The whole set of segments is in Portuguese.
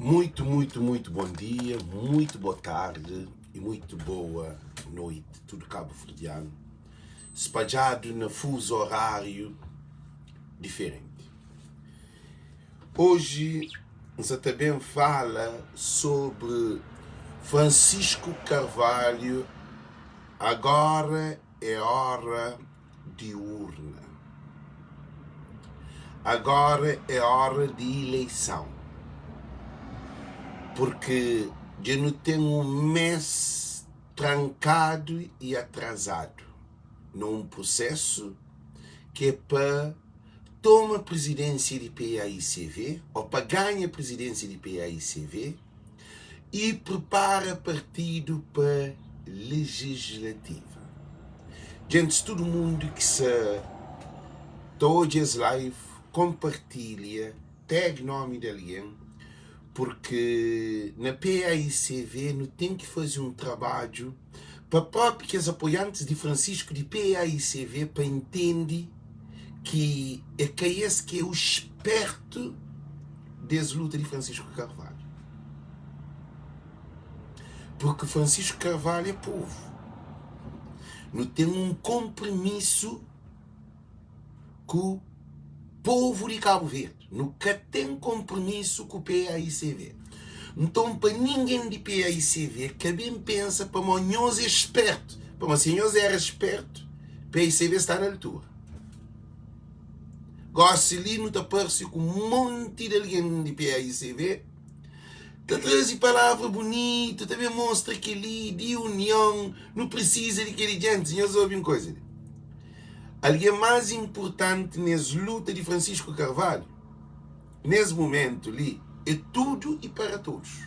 Muito bom dia, muito boa tarde e muito boa noite, tudo cabo-verdiano, espalhado no fuso horário diferente. Hoje, você também fala sobre Francisco Carvalho, agora é hora de urna. Agora é hora de eleição. Porque eu não tenho um mês trancado e atrasado num processo que é para tomar a presidência de PAICV ou para ganhar a presidência de PAICV e prepara partido para legislativa. Gente, todo mundo que se todas as live compartilha, tag nome de alguém, porque na PAICV não tem que fazer um trabalho para próprios apoiantes de Francisco de PAICV para entender que é esse que é o esperto das lutas de Francisco Carvalho. Porque Francisco Carvalho é povo. Não tem um compromisso com o povo de Cabo Verde. Nunca tem compromisso com o PAICV. Então, para ninguém de PAICV que bem pensa para o senhor é esperto. Para o senhor era esperto, PAICV está na altura. Gosselino está parece com um monte de alguém de PAICV. Está trazendo palavra bonita, também mostra que ali de união, não precisa de aquele gente. Senhores, ouve uma coisa. Alguém mais importante nessa luta de Francisco Carvalho, nesse momento ali, é tudo e para todos.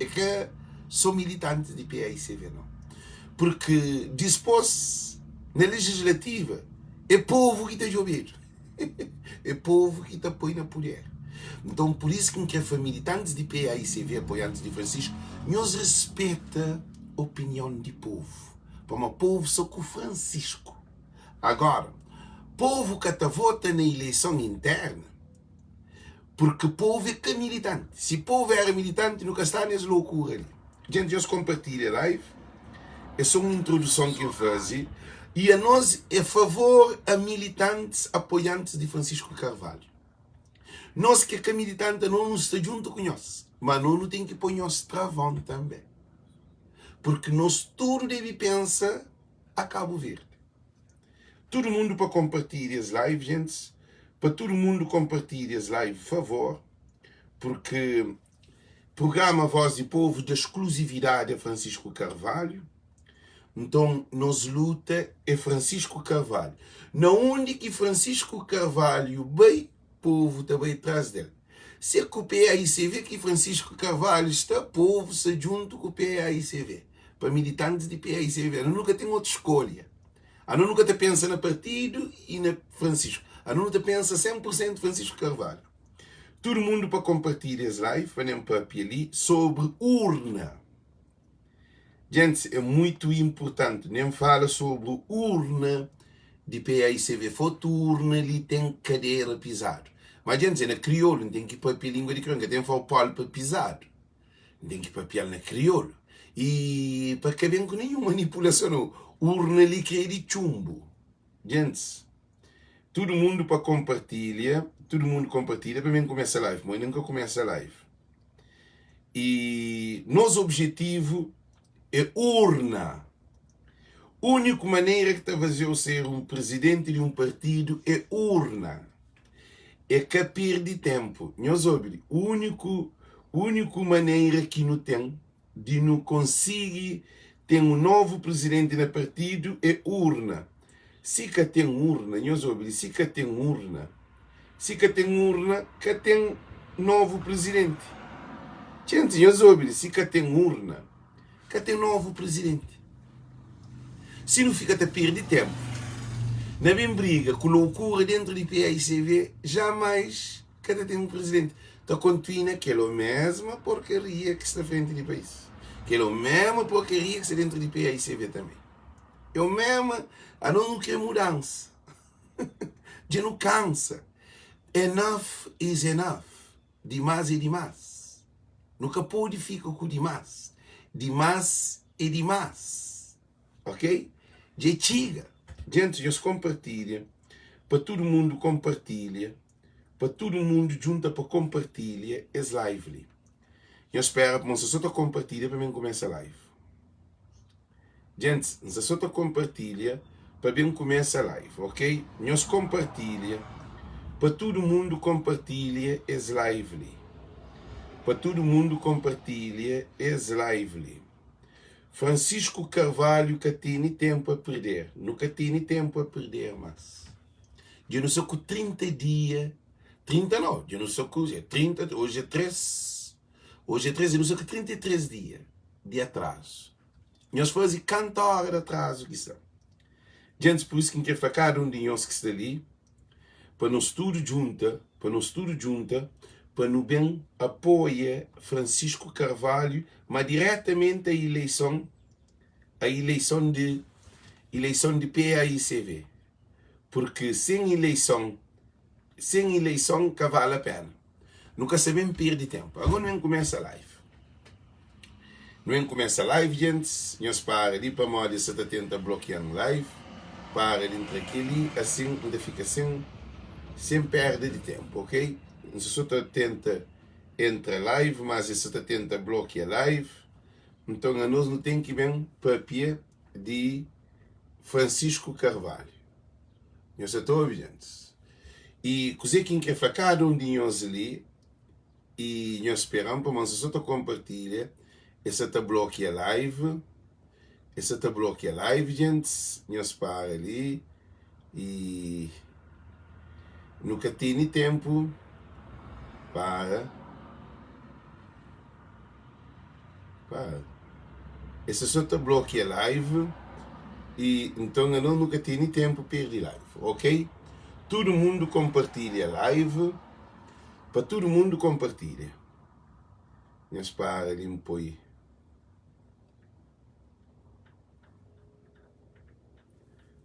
É que sou militante de PAICV, não. Porque dispôs na legislativa, é povo que está jogando. É povo que está apoiando na poder. Então, por isso que foi militantes de PAICV, apoiantes de Francisco, nós respeita a opinião de povo. Para o povo só com Francisco. Agora, povo que está vota na eleição interna, porque povo é que é militante. Se povo era militante, nunca está nessa loucura ali. Gente, eu compartilho a live. É só uma introdução que eu faço. E a nós é favor a militantes apoiantes de Francisco Carvalho. Nós que é militante não está junto com nós. Mas não tem que pôr nós travão também. Porque nós tudo deve pensar a Cabo Verde. Todo mundo para compartilhar as lives, gente. Para todo mundo compartilhar as lives, por favor. Porque programa Voz de Povo de exclusividade é Francisco Carvalho. Então, nos luta é Francisco Carvalho. Na onde que Francisco Carvalho vai, povo também atrás dele. Se é com o PAICV que Francisco Carvalho está, povo se junto com o PAICV. Para militantes de PAICV. Eu nunca tenho outra escolha. A nunca te pensa no partido e na Francisco. A nunca pensa 100% Francisco Carvalho. Todo mundo para compartilhar as lives, para ali, sobre urna. Gente, é muito importante. Nem fala sobre urna de PAICV. Foto urna ali tem cadeira pisado. Mas, gente, na crioulo, não tem que ir para a língua de crioulo, tem que falar pau para pisado. Tem que ir para a na crioulo. E para que vem com nenhuma manipulação, não. Urna ali que é de chumbo. Gente, todo mundo para compartilhar. Todo mundo compartilha. Para mim começa a live. Mas nunca começa a live. E nosso objetivo é urna. A única maneira que está a fazer eu ser um presidente de um partido é urna. É que perde tempo. Nós ouve, a única maneira que não tem de não conseguir ter um novo presidente no partido é urna. Se que tem urna, nós ouve, se que tem urna, que tem novo presidente. Gente, nós ouve, se que tem urna, que tem novo presidente. Se não fica a perder tempo, na bem briga com loucura dentro de PAICV, jamais cada tem um presidente. Então continua aquela mesma porcaria que está à frente do país. Aquela mesma porcaria que está dentro de PAICV também. É o mesmo, a não quer mudança. Já não cansa. Enough is enough. Demais é demais. Nunca pode ficar com demais. Demais é demais. Ok? Já chega. Gente, já se compartilha. Para todo mundo compartilha. Para todo mundo junta para compartilhar as live. Eu espero que você só compartilha para mim começar a live. Gente, você só compartilha para mim começar a live, ok? Nós compartilha para todo mundo compartilha as live. Para todo mundo compartilha as live. Francisco Carvalho que tem tempo a perder. Nunca tem tempo a perder, mas eu não sei com 30 dias. 30 não, eu não sei com 30, hoje é 3. Hoje é 3, eu não sei que 33 dias de atraso. Nós fazemos 40 horas de atraso que está. Gente, por isso que quer ficar cada um de nós que está ali, para nós tudo junta, para nós bem apoiar Francisco Carvalho, mas diretamente a eleição de PAICV. Porque sem eleição que vale a pena. Nunca sabemos perder tempo. Agora não começa a live. Não começa a live, gente. Nós para ali para modo você tenta bloquear a live. Para ali entre aquele, assim, ainda fica sem perda de tempo, ok? Você só tenta entrar live, mas você tenta bloquear a live. Então, nós não tem que ver papel de Francisco Carvalho. Nós estamos gente. E coisa que quer ficar cada um de nós ali, e nós esperamos, para nós só compartilhar, essa tá bloqueia a live, gente. Nós para ali, e nunca tem tempo para. Essa só tá bloqueia a live, e então eu nunca tenho tempo para perder live, ok? Todo mundo compartilha a live, para todo mundo compartilha. Nós para ali um pouco.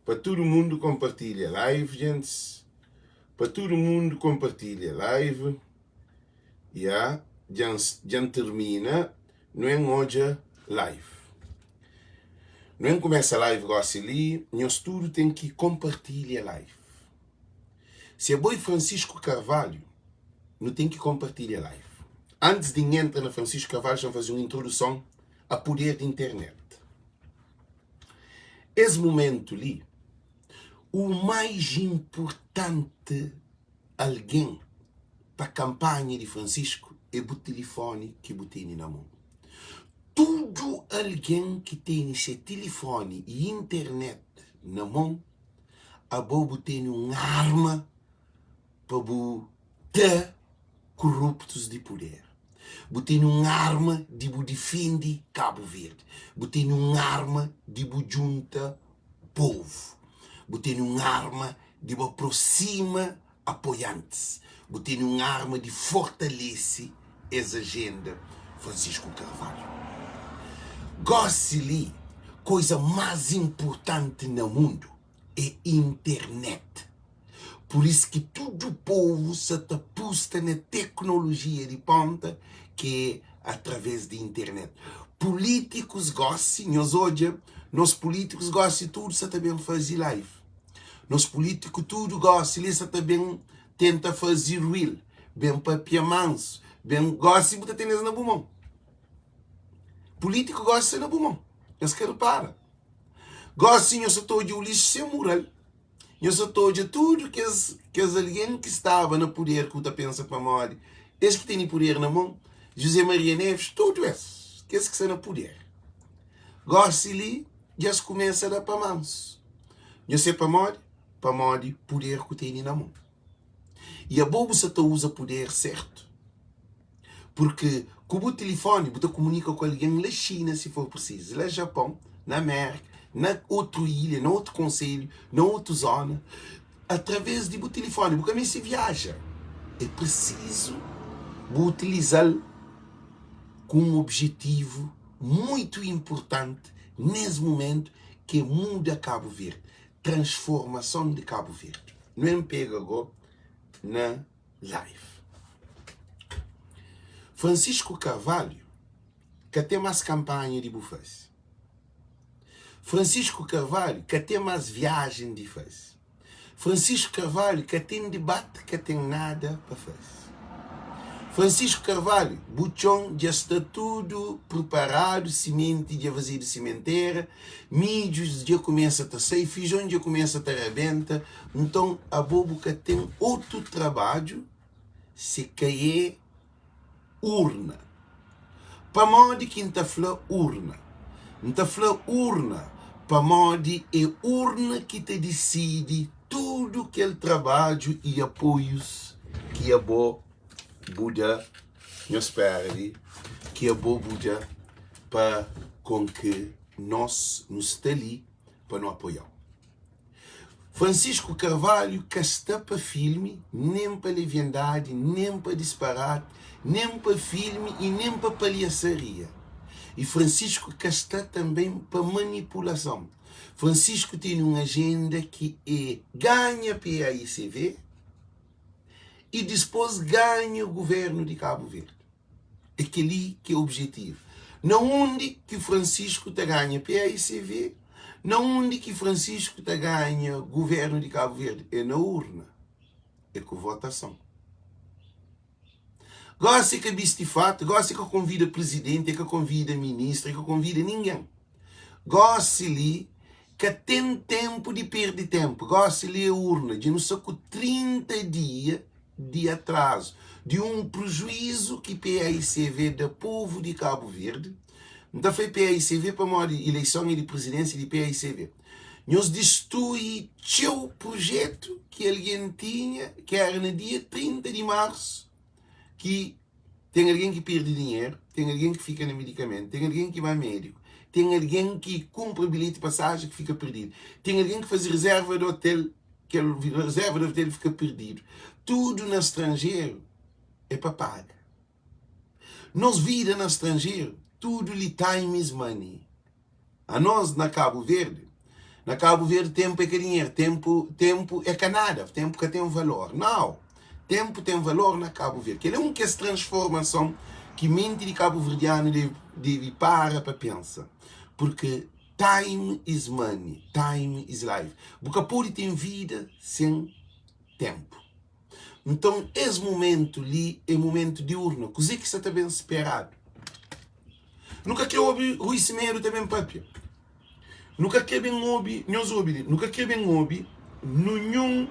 Para todo mundo compartilha a live, gente. Para todo mundo compartilha a live. Já termina. Não é hoje live. Não começa a live gosta ali. Nós tudo tem que compartilhar a live. Se é boi Francisco Carvalho, não tem que compartilhar a live. Antes de entrar na Francisco Carvalho, vamos fazer uma introdução a poder da internet. Esse momento ali, o mais importante alguém para a campanha de Francisco é o telefone que botei na mão. Todo alguém que tem esse telefone e internet na mão, a botei uma arma para botar corruptos de poder. Botei uma arma de defender Cabo Verde. Botei uma arma de junta povo. Botei uma arma de aproxima apoiantes. Botei uma arma de fortalece essa agenda Francisco Carvalho. Gosto-lhe, coisa mais importante no mundo é internet. Por isso que todo o povo se aposta na tecnologia de ponta, que é através da internet. Políticos gostam, nós políticos gostam de tudo, se também fazer live. Nós políticos tudo gostam, eles também tenta fazer real, bem papel manso, bem gostam de botar na bumão. Político gosta na bumão, eles querem para. Gostam, eu só estou de lixo sem moral. Eu só estou de tudo que as alguém que estava no poder, que está pensa para morrer, esse que tem poder na mão, José Maria Neves, tudo esse que está no poder. Gosta ali, já se começa a dar para mãos. Eu sei para morrer, poder que tem na mão. E a bobo só usa poder certo. Porque com o telefone, você comunica com alguém na China, se for preciso, lá no Japão, na América, na outra ilha, na outro concelho, na outra zona, através do telefone, porque também se viaja. É preciso utilizá-lo com um objetivo muito importante nesse momento, que muda Cabo Verde. Transformação de Cabo Verde. Não é pega agora na live. Francisco Carvalho, que tem mais campanha de bufas. Francisco Carvalho, que tem mais viagem de faz. Francisco Carvalho, que tem debate, que tem nada para fazer. Francisco Carvalho, buchão, já está tudo preparado, semente já vazio de sementeira, mídios já começa a sair, feijão já começa a arrebenta. Então, a bobuca tem outro trabalho, se cair urna. Para modo que está falando urna. Está falando urna, para modo é urna que te decide tudo aquele trabalho e apoios que é bom Buda nos perde, que é bom Buda para com que nós nos está ali para nos apoiar. Francisco Carvalho que está para filme, nem para leviandade, nem para disparate, nem para filme e nem para palhaçaria. E Francisco que está também para manipulação. Francisco tem uma agenda que é ganha PAICV e depois ganha o governo de Cabo Verde. Aquele que é o objetivo. Não onde que Francisco está ganha PAICV, não onde que Francisco está ganha o governo de Cabo Verde, é na urna, é com votação. Gosta que é fato, gosta que convida presidente, que convida ministro, que convida ninguém. Gosta ali que tem tempo de perder tempo. Gosta ali a urna, de não sei com 30 dias de atraso, de um prejuízo que PAICV da povo de Cabo Verde. Então foi PAICV para uma eleição de presidência de PAICV. Nós destruímos o projeto que alguém tinha, que era no dia 30 de março, que tem alguém que perde dinheiro, tem alguém que fica no medicamento, tem alguém que vai ao médico, tem alguém que cumpre o bilhete de passagem que fica perdido, tem alguém que faz reserva do hotel, que a reserva do hotel fica perdido. Tudo no estrangeiro é para pagar. Nós vida no estrangeiro, tudo ali time is money. A nós na Cabo Verde tempo é que dinheiro, tempo é que nada, tempo que tem um valor. Não, tempo tem valor na Cabo Verde. Ele é uma transformação que mente de Cabo Verdeano deve para pensar. Porque time is money, time is life. Porque pode ter vida sem tempo. Então, esse momento ali é momento de urna. Coisa que está bem esperado. Nunca quer ouvir Rui Semedo também, papi. Nunca quer bem ouvir, nunca quer bem ouvir nenhum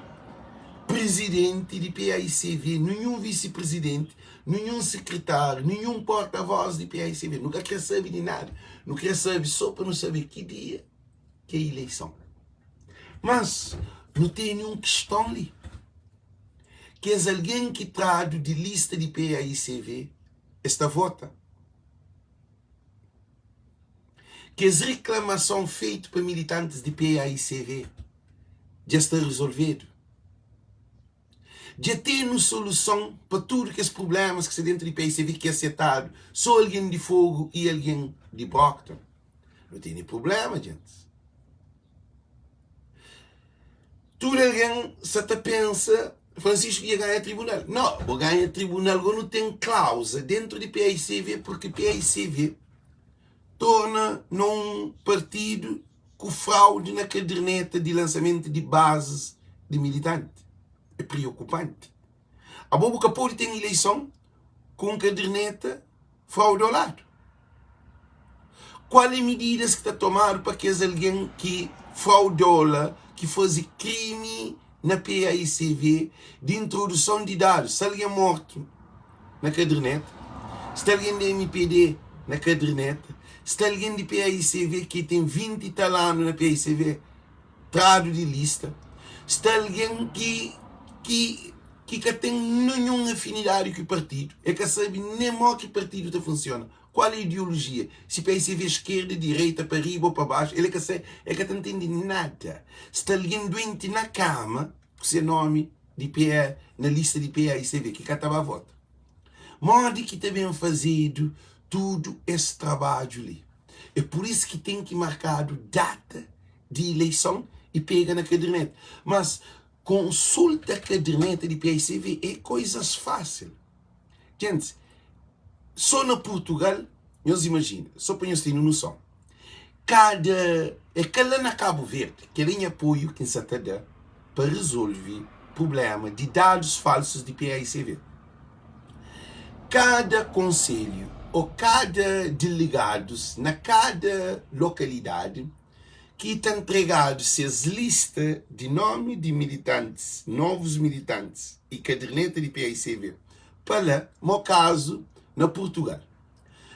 presidente de PAICV, nenhum vice-presidente, nenhum secretário, nenhum porta-voz de PAICV. Nunca quer saber de nada. Não quer saber só para não saber que dia que é a eleição. Mas não tem nenhuma questão ali. Que é alguém que trado de lista de PAICV esta vota. Que as reclamações feitas para militantes de PAICV já está resolvido. Já tem solução para tudo que os problemas que se dentro de PAICV que é acertado. Só alguém de fogo e alguém de Brockton. Não tem nem problema, gente. Tudo alguém se pensa Francisco ia ganhar tribunal. Não, vou ganhar tribunal quando tem cláusula dentro de PAICV, porque PAICV torna num partido com fraude na caderneta de lançamento de bases de militante. É preocupante. A Boboca pode ter eleição com caderneta fraudolado. Quais medidas que está tomando para que alguém que fraudola, que faz crime na PAICV de introdução de dados, se alguém é morto na caderneta, se alguém da MPD na caderneta, se alguém de PAICV que tem 20 e tal anos na PAICV, trado de lista, se alguém que tem nenhuma afinidade com o partido, é que sabe nem mal que partido está funciona. Qual é a ideologia? Se PAICV esquerda, direita, para riba ou para baixo, ele é que não entende nada. Se está alguém doente na cama, com seu nome de PA, na lista de PAICV, que estava a voto. Modo que está bem fazido tudo esse trabalho ali. É por isso que tem que marcar data de eleição e pega na caderneta. Mas consulta a caderneta de PAICV é coisas fáceis. Gente, só na Portugal, nós imaginam, só para nós terem noção, é que lá na Cabo Verde, que tem apoio que se dá para resolver problema de dados falsos de PAICV. Cada conselho ou cada delegados na cada localidade que está entregado essas listas de nome de militantes, novos militantes e caderneta de PAICV para lá, no caso, na Portugal.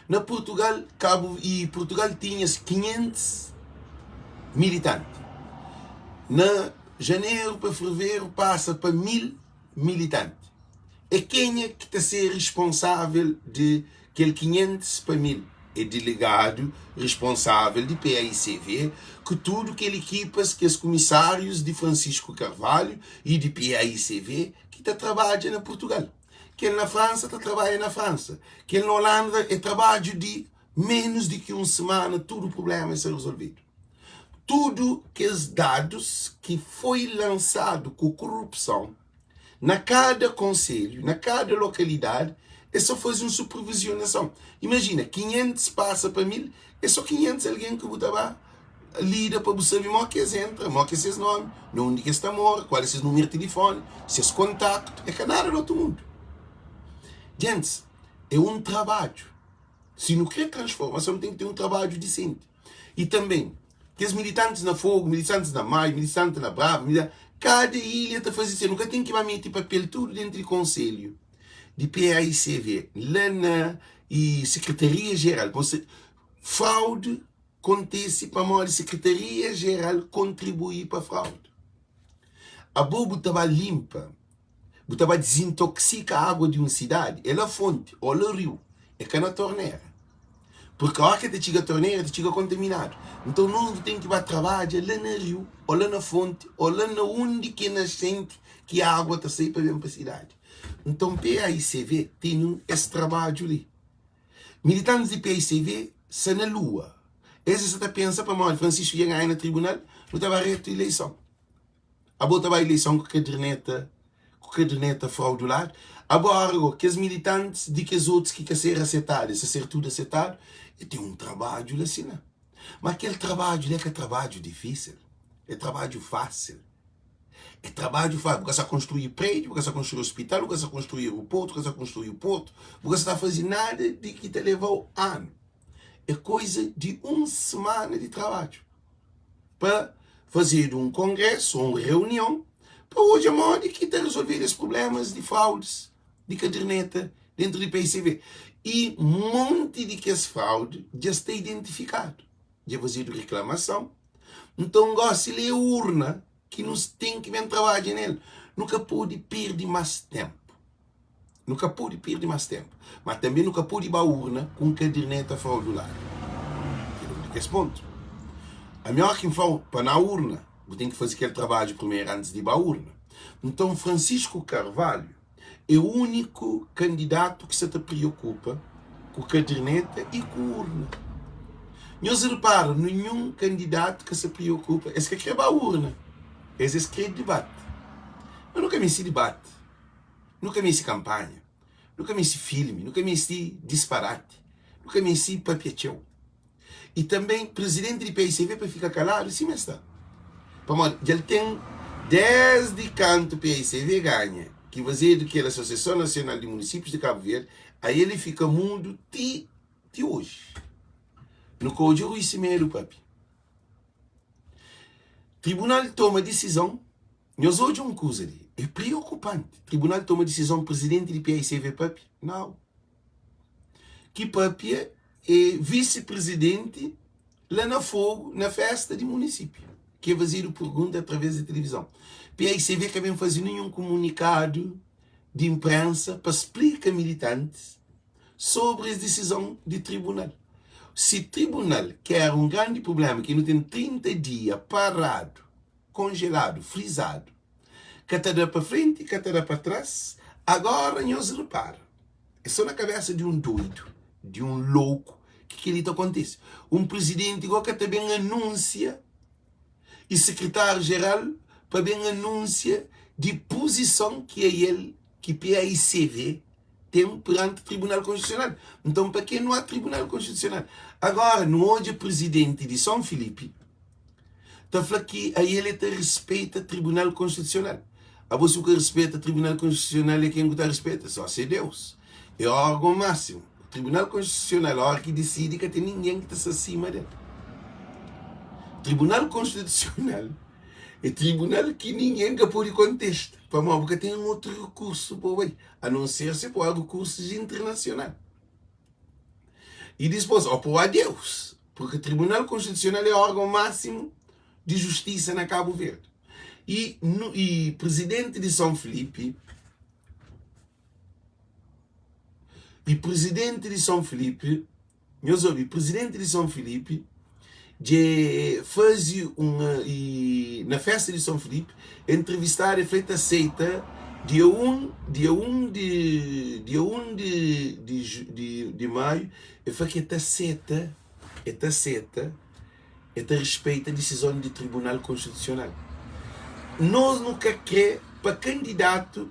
Na Portugal, Portugal tinha 500 militantes. Na janeiro para fevereiro passa para 1000 militantes. É quem é que está a ser responsável de aquele 500 para 1000? É delegado responsável de PAICV, que tudo que ele equipas, que os comissários de Francisco Carvalho e de PAICV, que está trabalhando na Portugal. Que ele na França está trabalhando na França. Que ele na Holanda é trabalho de menos de que uma semana, todo o problema é ser resolvido. Tudo que os dados que foi lançado com corrupção na cada conselho, na cada localidade, é só fazer uma supervisionação. Imagina, 500 passa para 1000, é só 500 alguém que botava lida para você saber o que eles entram, o que é seus nomes, onde que está mora, qual é seu número de telefone, seus contactos, é que nada do outro mundo. Gente, é um trabalho. Se não quer transformação, tem que ter um trabalho decente. E também, que os militantes na Fogo, militantes na Maio, militantes na Brava, cada ilha está fazendo isso. Nunca tem que meter papel tudo dentro do conselho de PAICV, lá na Secretaria-Geral. Fraude acontece para a Secretaria-Geral contribuir para a fraude. A bobo estava limpa, estava desintoxica a água de uma cidade, é a fonte, ou o rio, é que na torneira. Porque a hora que te chega a torneira, te chega contaminado. Então não tem que ir trabalhar lá no rio, ou lá na fonte, ou lá onde que nascente que a água está saindo para vir para a cidade. Então PAICV tem esse trabalho ali. Militantes de PAICV são na lua. Esse você está pensando para mal, Francisco ia ganhar no tribunal, não estava reto eleição. A boa estava a eleição com caderneta fraudulada. Agora, que os militantes de que os outros que querem ser aceitados, se ser tudo aceitado, e tem um trabalho assim. Mas aquele trabalho não é que é trabalho difícil, é trabalho fácil. É trabalho fácil, porque você está construir prédio, porque você está construir hospital, porque você está construir aeroporto, porque você está construir o porto, porque você está fazendo nada de que te levou ano. É coisa de uma semana de trabalho para fazer um congresso, uma reunião, para hoje a moda que está resolver os problemas de fraudes, de caderneta dentro do PAICV. E um monte de que as fraudes já está identificado. Já fazer reclamação. Então, gosta de ler a urna, que nos tem que vir trabalhar nele. Nunca pode perder mais tempo. Nunca pode perder mais tempo. Mas também nunca pode ir para a urna com caderneta fraudulada. Que é esse ponto. A melhor que fala para na urna, você tem que fazer aquele trabalho primeiro antes de ir para a urna. Então, Francisco Carvalho é o único candidato que se te preocupa com caderneta e com urna. Não se repara, nenhum candidato que se preocupa. Esse que quer a urna. Esse quer debate. Eu nunca me debate. Nunca me campanha. Nunca me filme. Nunca me disparate. Nunca me papiachão. E também, presidente de PAICV para ficar calado, sim, mas está. Ele tem, desde canto PAICV ganha, que fazer do que a Associação Nacional de Municípios de Cabo Verde, aí ele fica mudo de hoje. No Código Rui Cimeiro, papi. Tribunal toma decisão, nós hoje uma coisa ali, é preocupante. Tribunal toma decisão, presidente de PAICV, papi? Não. Que papi é vice-presidente lá na Fogo, na festa de município. Que é fazer pergunta através da televisão. PAICV que vem fazer nenhum comunicado de imprensa para explicar a militantes sobre a decisão de tribunal. Se o tribunal quer um grande problema que não tem 30 dias parado, congelado, frisado, que está para frente e que está para trás, agora não se repara. É só na cabeça de um doido, de um louco, que ele acontece. Um presidente igual que também anuncia, e secretário-geral também anuncia de posição que é ele, que PAICV tem perante o Tribunal Constitucional. Então, para que não há Tribunal Constitucional? Agora, no hoje o presidente de São Filipe está falando que aí ele respeita o Tribunal Constitucional. A você que respeita o Tribunal Constitucional é quem está respeita, só se Deus. É o órgão máximo. O Tribunal Constitucional é o órgão que decide que tem ninguém que está acima dele. O Tribunal Constitucional é tribunal que ninguém que pode contestar. Porque tem um outro recurso, a não ser se for recursos internacionais. E depois, opor a Deus, porque o Tribunal Constitucional é o órgão máximo de justiça na Cabo Verde. E presidente de São Filipe, meus ouvintes, presidente de São Filipe, fazia na festa de São Filipe, entrevistar e feita aceita dia 1 de maio, e foi que esta seta respeita a decisão do Tribunal Constitucional. Nós nunca queremos para candidato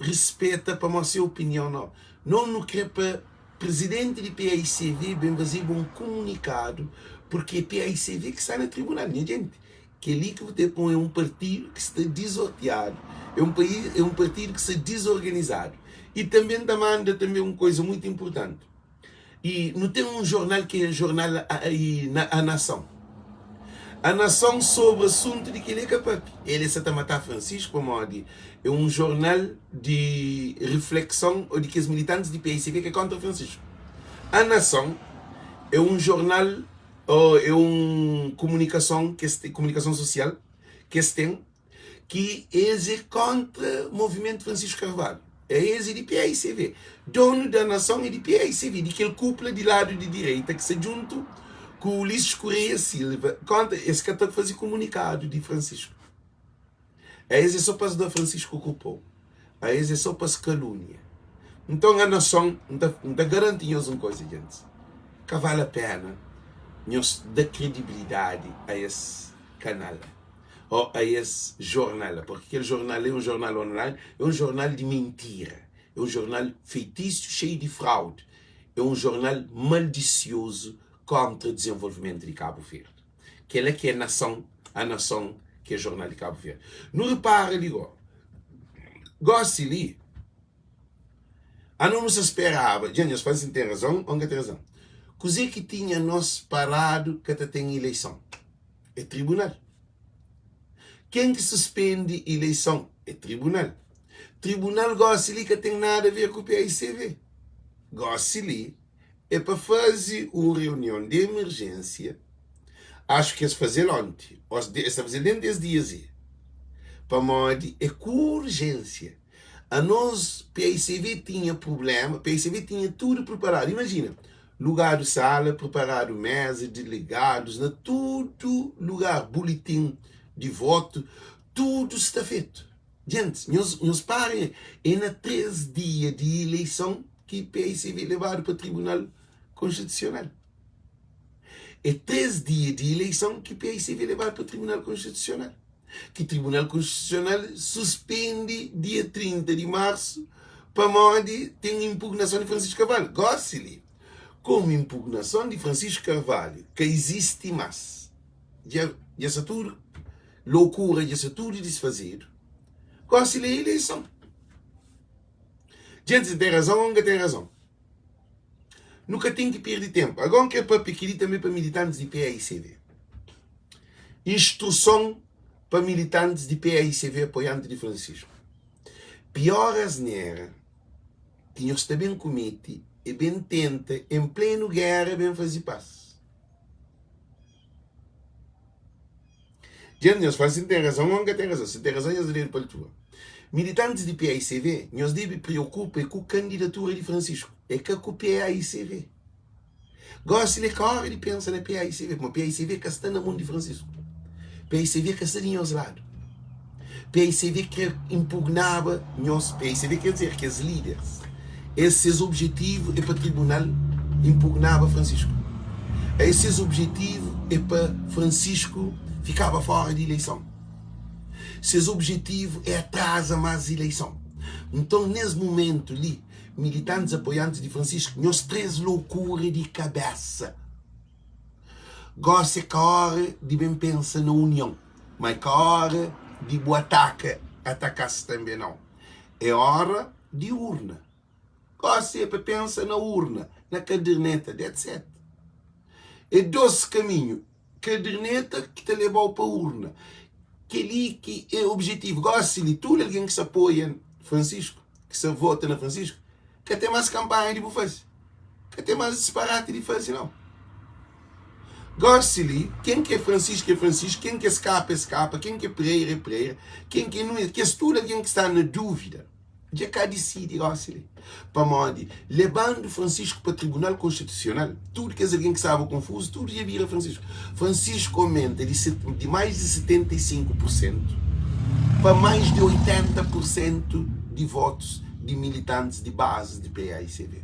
respeita para a nossa opinião, não. Nós não queremos para presidente de PAICV bem fazer um comunicado, porque é PAICV que está no tribunal, minha gente. Que ali que você põe um partido que está desorteado, é um partido que está desorganizado. E também demanda uma coisa muito importante. E não tem um jornal que é o jornal A Nação. A Nação sobre o assunto de que ele é capaz. Ele está a matar Francisco, como diz. É um jornal de reflexão de que os militantes de PAICV que é contra Francisco. A Nação é um jornal, é uma comunicação social que é contra o movimento Francisco Carvalho. É esse de PAICV. Dono da Nação é de PAICV, de aquele cúpula de lado de direita que se junto com o Ulisses Correia Silva, contra esse que está a fazer comunicado de Francisco. Esse é só para se Francisco ocupou. Esse é só para se calúnia. Então a Nação não garantimos uma coisa, gente. Que vale a pena nós dar credibilidade a esse canal. Ou a esse jornal. Porque aquele jornal é um jornal online, é um jornal de mentira. É um jornal feitiço, cheio de fraude. É um jornal malicioso contra o desenvolvimento de Cabo Verde. Que é a Nação que é o jornal de Cabo Verde. Não repara ali, gosto ali. Não se esperava. Gente, os pais têm razão, ou não tem razão. Coisa que tinha nós parado que até tem eleição. É tribunal. Quem que suspende eleição? É tribunal. Tribunal gosta ali que tem nada a ver com o PAICV. Gosta ali é para fazer uma reunião de emergência. Acho que é fazer ontem. Está fazendo dentro desses dias. Para modo é com urgência. A nós, PAICV tinha problema. PAICV tinha tudo preparado. Imagina, lugar de sala, preparado mesa, delegados, tudo lugar, boletim de voto, tudo está feito. Gente, nós parem, é na 3 dias de eleição que PAICV levado para o Tribunal Constitucional. É 3 dias de eleição que PAICV levado para o Tribunal Constitucional. Que o Tribunal Constitucional suspende dia 30 de março para onde tem impugnação de Francisco Carvalho. Goste-lhe. Como impugnação de Francisco Carvalho, que existe mais. Já está tudo loucura, já está tudo desfazido. Goste-lhe a eleição. Gente, tem razão ou não tem razão? Nunca tem que perder tempo. Agora que é para pequenar também para militantes de PAICV. Instrução para militantes de PAICV apoiantes de Francisco. Pior asneira que nós também comete e bem tenta, em pleno guerra, bem fazer paz. Gente, nós falamos se tem razão ou não tem razão. Se tem razão, nós devemos para a tua. Militantes de PAICV, nós devemos preocupar com a candidatura de Francisco. É que com o PAICV. Gosto de hora de pensar na PAICV, como PAICV que está na mão de Francisco. PAICV que está de nós lado. PAICV que impugnava, PAICV quer dizer que os líderes, esses objetivos é para o tribunal impugnava Francisco. Esses objetivos é para Francisco ficava fora de eleição. Esses objetivos é atrasa mais a eleição. Então, nesse momento ali, militantes apoiantes de Francisco, nós três loucura de cabeça. Gosta que a hora de bem pensar na união, mas que a hora de boa atacar-se também não. É hora de urna. Gosta para pensar na urna, na caderneta, etc. É doce caminho. Caderneta que te levou para a urna. Que ali que é o objetivo. Gosta de tudo alguém que se apoia Francisco, que se vota na Francisco, que tem mais campanha de fazer. Que tem mais disparate de fazer, não. Gosta-lhe, quem que é Francisco, quem que escapa, quem que é Pereira, quem que não é, que estuda alguém que está na dúvida. Já cá decide, gosta-lhe. Para onde, levando Francisco para o Tribunal Constitucional, tudo que é alguém que estava confuso, tudo já vira Francisco. Francisco aumenta de mais de 75% para mais de 80% de votos de militantes de base de PAICV.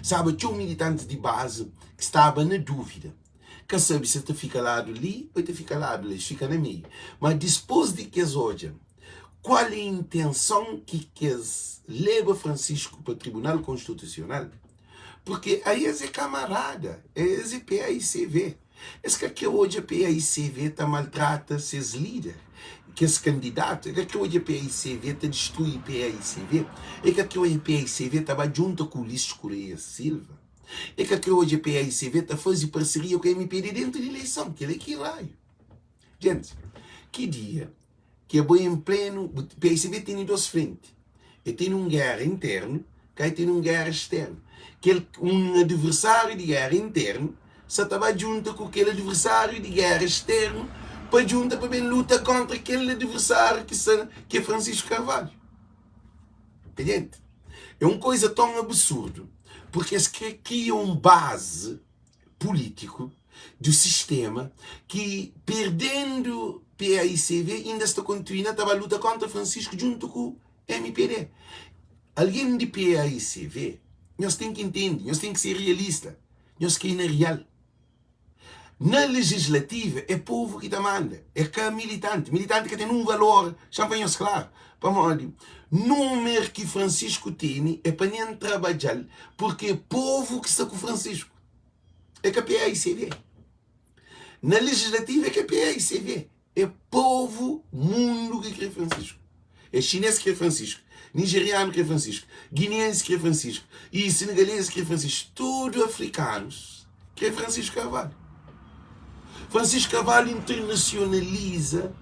Sabe, tinha um militante de base que estava na dúvida. Quer saber se tu fica lá ali ou tu fica lá ali, fica na meio. Mas depois de que hoje, qual é a intenção que leva Francisco para o Tribunal Constitucional? Porque aí é camarada, é PAICV. É que hoje a PAICV está maltrata seus líderes, que esse candidato, é que hoje a PAICV está destruindo a PAICV, é que hoje a PAICV estava junto com o Ulisses Correia Silva. É que hoje a PAICV está fazendo parceria com a MPD dentro da eleição, que ele é que raio. Gente, que dia que é bem em pleno, o PAICV tem duas frentes. Ele tem uma guerra interna, que tem uma guerra externa. Que um adversário de guerra interna só estava junto com aquele adversário de guerra externa para junto para bem luta contra aquele adversário que é Francisco Carvalho. Gente, é uma coisa tão absurda. Porque eles criam base político do sistema que, perdendo PAICV, ainda está continuando a luta contra Francisco junto com o MPD. Alguém de PAICV, nós temos que entender, nós temos que ser realistas, nós queremos ir na real. Na legislativa, é o povo que manda, é que é militante que tem um valor, champanhos claro, para onde número que Francisco tem é para nem trabalhar, porque é o povo que está com Francisco. É que a PAICV. Na legislativa é que a PAICV. É o povo, mundo que quer Francisco. É chinês que quer Francisco, nigeriano que quer Francisco, guineense que quer Francisco, e senegalês que quer Francisco. Tudo africanos que quer Francisco Carvalho. Francisco Carvalho internacionaliza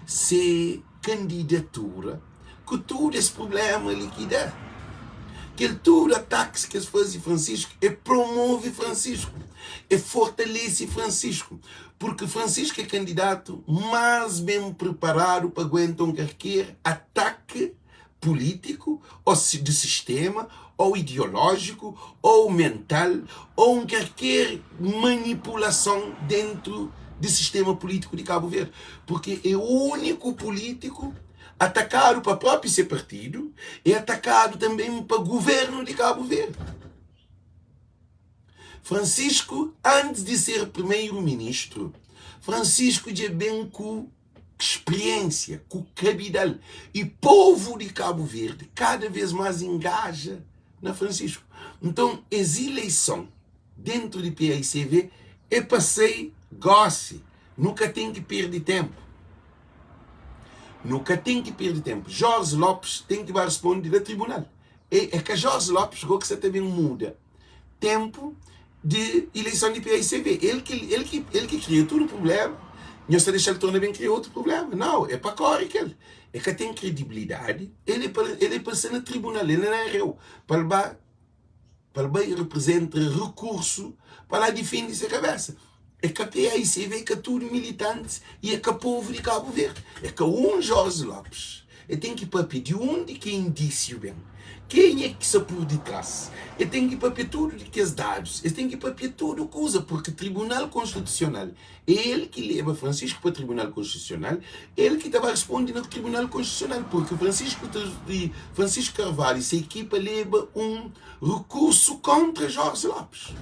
sua candidatura com todo esse problema liquidar. Que todo ataque que se faz de Francisco é promove Francisco, é fortalece Francisco, porque Francisco é candidato mais bem preparado para aguentar qualquer ataque político, ou de sistema, ou ideológico, ou mental, ou qualquer manipulação dentro do sistema político de Cabo Verde. Porque é o único político atacado para o próprio seu partido e atacado também para o governo de Cabo Verde. Francisco, antes de ser primeiro-ministro, Francisco de bem com experiência, com cabidal. E o povo de Cabo Verde cada vez mais engaja na Francisco. Então, as eleições dentro de PAICV é passeio, goste. Nunca tem que perder tempo. Nunca tem que perder tempo. Jorge Lopes tem que responder ao tribunal. É que Jorge Lopes chegou que você também muda tempo de eleição de PAICV. Ele que cria todo o problema. Nós está deixando tornar bem criar outro problema. Não, é para correr que ele. É que tem credibilidade. Ele é para ser no tribunal. Ele não é eu. Para representa recurso para defender sua cabeça. É que a PAICV é que tudo militante e é que o povo de Cabo Verde. É que Jorge Lopes tem que ir para pedir onde que é indício bem. Quem é que está por detrás? Ele tem que ir para tudo que os dados. Ele tem que ir para tudo coisa, porque o Tribunal Constitucional é ele que leva Francisco para o Tribunal Constitucional, ele que estava respondendo no Tribunal Constitucional, porque Francisco Carvalho e sua equipa leva um recurso contra Jorge Lopes,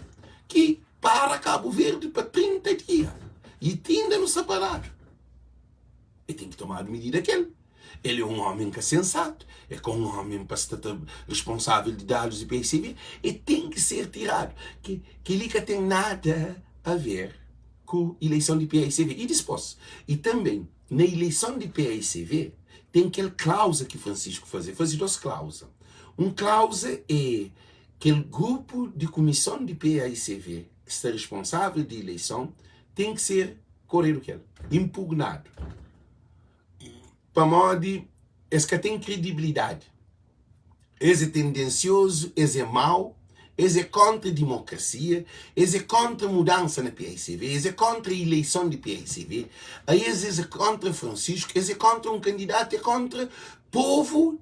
que para Cabo Verde para 30 dias. E ainda não está parado. Ele tem que tomar a medida aquele. Ele é um homem que é sensato, é com um homem para estar responsável de dados de PICV, e tem que ser tirado. Que ele que tem nada a ver com a eleição de PICV. E depois, e também, na eleição de PICV, tem aquela cláusula que Francisco fazia duas cláusulas. Uma cláusula é que o grupo de comissão de PICV, que está responsável de eleição, tem que ser corrido, impugnado. Para modo, esse que tem credibilidade. Esse é tendencioso, esse é mau, esse é contra a democracia, esse é contra a mudança na PICV, esse é contra a eleição de PICV, esse é contra Francisco, esse é contra um candidato, é contra o povo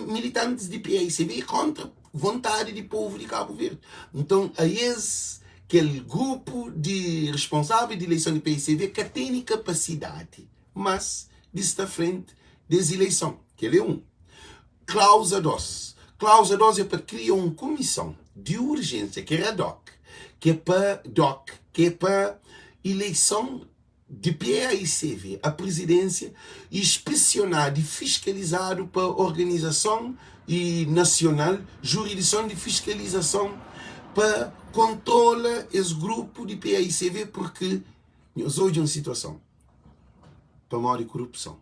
militantes de PICV, é contra a vontade do povo de Cabo Verde. Então, aquele grupo de responsáveis de eleição de PICV que tem capacidade, mas está à frente das eleições, que ele é um. Cláusula 2. Cláusula 2 é para criar uma comissão de urgência, que é a DOC, que é para eleição de PICV, a presidência, inspecionado e fiscalizado para a organização nacional, jurisdição de fiscalização, para controlar esse grupo de PICV, porque nós hoje uma situação para maior de corrupção.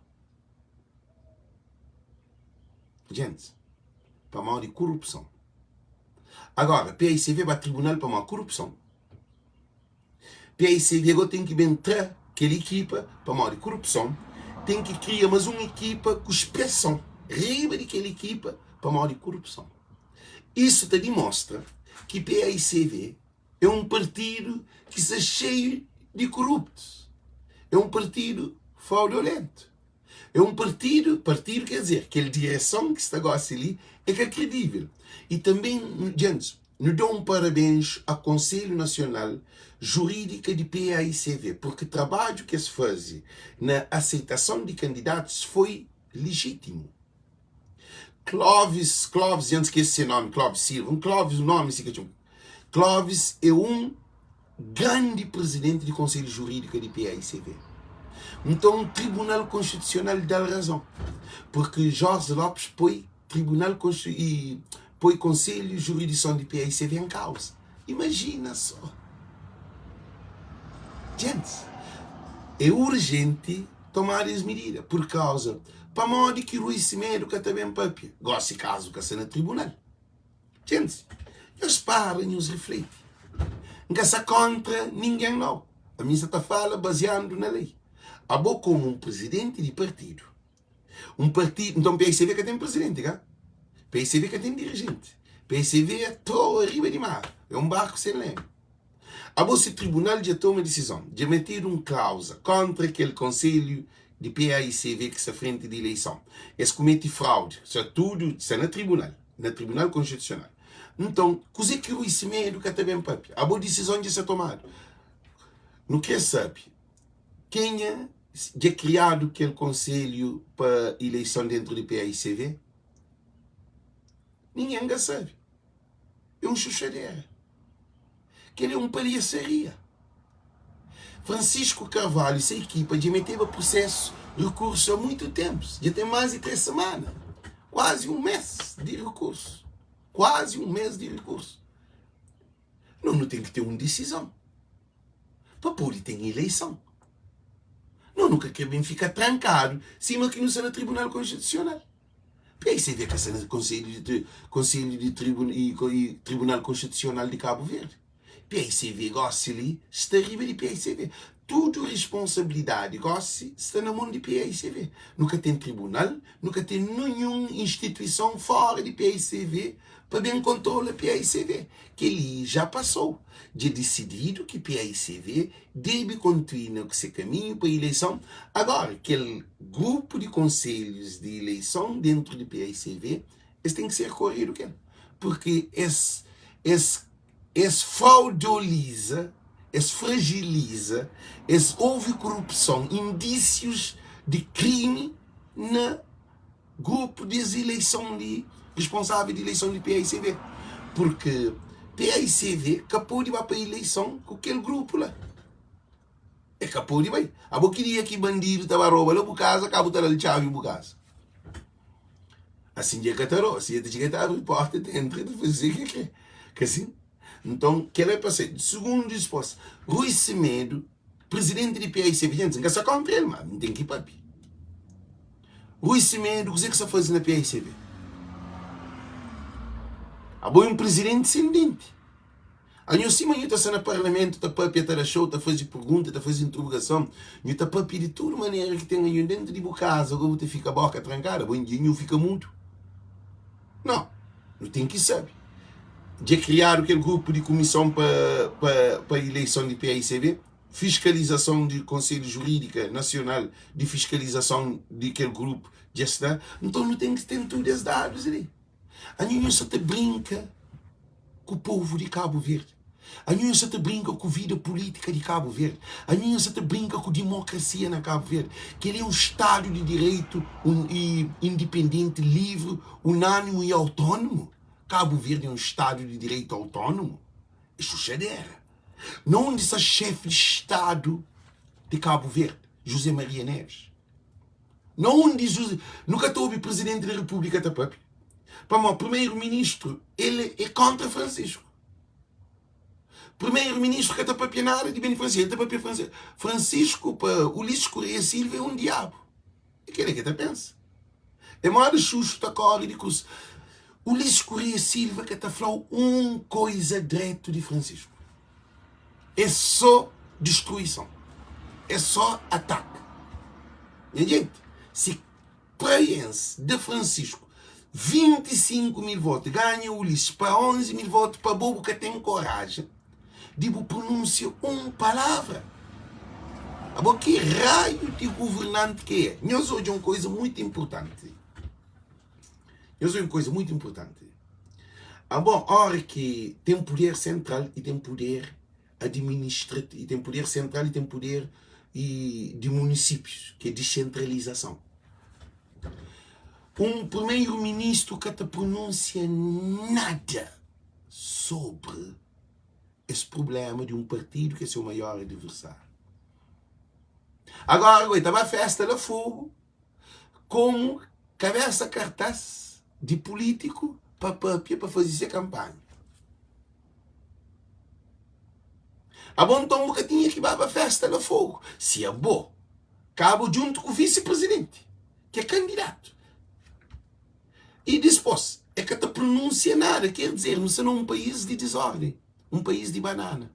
Gente, para maior de corrupção. Agora, PICV vai ao tribunal para maior corrupção. PICV agora tem que entrar aquela equipa para maior de corrupção. Tem que criar mais uma equipa com expressão. Riba daquela equipa para maior de corrupção. Isso te demonstra que PICV é um partido que está cheio de corruptos. É um partido fraudulento. É um partido quer dizer, aquela direção que está agora ali é que é credível. E também, gente, nos dou um parabéns ao Conselho Nacional Jurídico de PICV, porque o trabalho que se faz na aceitação de candidatos foi legítimo. Clóvis, antes que esse nome, Clóvis Silva, o nome Clóvis é um grande presidente do Conselho Jurídico de PICV. Então o Tribunal Constitucional dá razão, porque Jorge Lopes põe Tribunal e põe Conselho de Jurisdição de PICV em causa. Imagina só. Gente, é urgente tomar as medidas, por causa, para modo que o Semedo que também papia, gosta caso que está no tribunal. Gente, eles param e os refletem. Não se contra ninguém não. A missa está fala baseando na lei. A boa como um presidente de partido. Então PICV que tem presidente, tá? PICV que tem dirigente. PICV é todo arriba de mar. É um barco sem leme. A boa se o tribunal já toma a decisão de emitir uma cláusula contra aquele conselho de PICV que está à frente de eleição. Esse comete fraude. Isso tudo está no Tribunal Constitucional. Então, coisa que o Semedo que está bem papi. A boa decisão já está tomada. Não quer saber quem é criado aquele conselho para eleição dentro do PICV? Ninguém sabe. É um chuchadeira. Que ele é um palhaçaria. Francisco Carvalho e sua equipa já meteu processo recurso há muito tempo. Já tem mais de 3 semanas. Quase um mês de recurso. Não tem que ter uma decisão. Para poder ter eleição. Nunca querem ficar trancado, cima que não está no Tribunal Constitucional. PICV que está no Conselho de Tribunal Constitucional de Cabo Verde. PICV gosta ali, está arriba de PICV. Tudo responsabilidade gosta está na mão de PICV. Nunca tem tribunal, nunca tem nenhuma instituição fora de PICV para bem controlar PICV. Que ele já passou. Já decidido que PICV deve continuar com esse caminho para a eleição. Agora, aquele grupo de conselhos de eleição dentro do PICV, eles têm que ser corrido, porque esse fraudoliza, esse fragiliza, esse houve corrupção, indícios de crime no grupo de eleição de responsável de eleição de PICV. Porque PICV acabou de ir para a eleição com aquele grupo lá. Acabou de ir. A boa queria que bandido estava roubando lá por casa, acabou de dar chave por casa. Assim é que atarou, assim é que abre a porta e entra e fazer o que é. Que assim? Então, que ele é passei. Segundo esposo, Rui Semedo, presidente de PICV, gente, não se contra ele, mano, não tem que ir para Rui Semedo, o que é que você faz na PICV? Há um presidente descendente. A gente cima está no parlamento, está para a show, está a fazer pergunta, está a fazer interrogação, está para pedir de toda maneira que tenha aí dentro de casa, agora você fica a boca trancada, o dia fica muito. Não, não tem que saber. Já criaram aquele grupo de comissão para a eleição de PICV, fiscalização do Conselho Jurídico Nacional de Fiscalização daquele grupo, já está. Então não tem que ter todos esses dados ali. A gente só te brinca com o povo de Cabo Verde. A gente só te brinca com a vida política de Cabo Verde. A gente só te brinca com a democracia na Cabo Verde. Que ele é um Estado de direito independente, livre, unânime e autônomo. Cabo Verde é um Estado de direito autônomo. Isso chadeira. Não disse a chefe de Estado de Cabo Verde, José Maria Neves. Não diz nunca houve presidente da República da Papi. Para o primeiro-ministro, ele é contra Francisco. Primeiro-ministro que está para nada de bem Francisco. Ele está para Francisco. Francisco, para Ulisses Correia Silva, é um diabo. E que ele que está pensa? É mais xuxo da cor de curso. Ulisses Correia Silva que está falando coisa direto de Francisco. É só destruição. É só ataque. E, gente, se preenche de Francisco 25 mil votos, ganha o Ulisses para 11 mil votos para bobo que tem coragem de pronunciar uma palavra. Agora, que raio de governante que é? Nós hoje uma coisa muito importante. Nós hoje uma coisa muito importante. Agora, a hora que tem poder central e tem poder administrativo, e tem poder central e tem poder de municípios, que é descentralização. Um primeiro-ministro que te pronuncia nada sobre esse problema de um partido que é seu maior adversário. Agora, estava a festa lá fogo, como cabeça cartaz de político para fazer campanha. A bom tom que tinha que ir para a festa lá fogo. Se é bom, cabo junto com o vice-presidente, que é candidato. E depois, é que te pronuncia nada, quer dizer, não é um país de desordem. Um país de banana.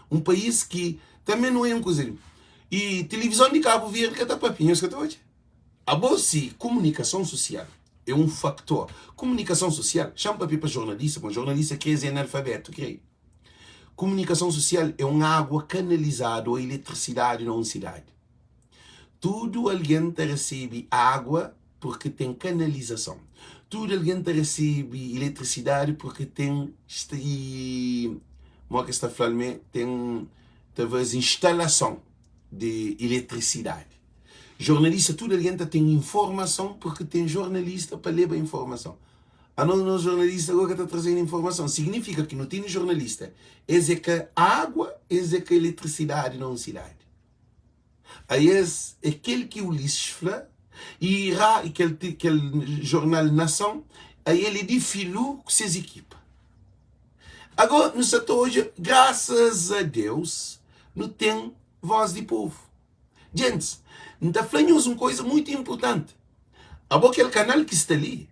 Um país que também não é um cozinho. E televisão de Cabo Verde que está papinhos que está hoje. A bolsa comunicação social é um fator. Comunicação social, chama para jornalista, mas jornalista que é analfabeto, creio. Comunicação social é uma água canalizada ou eletricidade numa cidade. Tudo alguém recebe água porque tem canalização. Tudo alguém recebe eletricidade porque tem talvez instalação de eletricidade. Jornalista, tudo alguém tem informação porque tem jornalista para levar a informação. A não jornalista agora está trazendo informação. Significa que não tem jornalista. É que a água, é que a eletricidade não cidade. Aí é aquele que o Ulisses fala, e irá aquele jornal Nação, aí ele defilou com suas equipas. Agora, no setor hoje, graças a Deus, não tem voz de povo. Gente, não está falando uma coisa muito importante. Agora, aquele canal que está ali,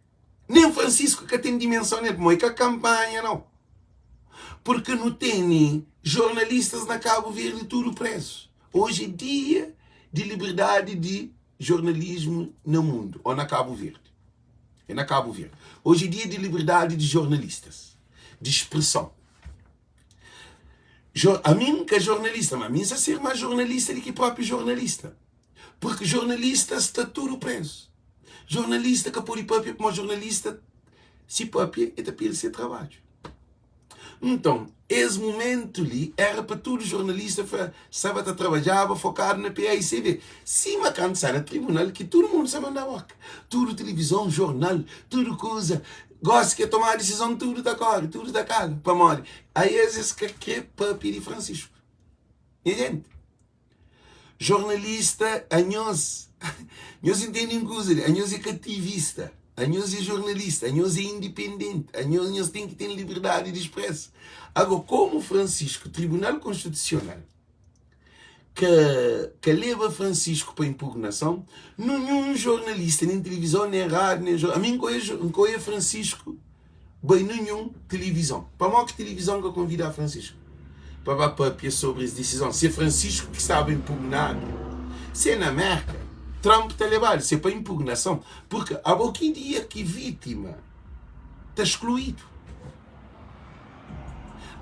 nem Francisco que tem dimensão, não é que a campanha, não. Porque não tem jornalistas na Cabo Verde tudo preso. Hoje é dia de liberdade de jornalismo no mundo, ou na Cabo Verde. É na Cabo Verde. Hoje é dia de liberdade de jornalistas, de expressão. A mim que é jornalista, mas a mim ser mais jornalista do que próprio jornalista. Porque jornalista está tudo preso. Jornalista que pode ir para como jornalista, se próprio é de ser trabalho. Então, esse momento ali era para todo jornalista sabe que trabalhava focado na PICV. Se me cansar no tribunal, que todo mundo sabe andar boca. Tudo televisão, jornal, tudo coisa. Gosta que tomar a decisão, tudo da cor, tudo da cara, para morrer. Aí esses que é para pedir Francisco. Entende? Jornalista, nós entendemos coisa, nós é cativista. A nós é jornalista, a nós é independente, a nós tem que ter liberdade de expressão. Agora, como Francisco, Tribunal Constitucional, que leva Francisco para impugnação, nenhum jornalista, nem televisão, nem rádio, nem jornal. A mim, é Francisco, bem, nenhum televisão. Para mal que televisão que eu convido a Francisco. Para papia sobre essa decisão. Se é Francisco que estava impugnado, se é na América, Trump está levado, se é para impugnação. Porque há pouquinho dia que vítima está excluído.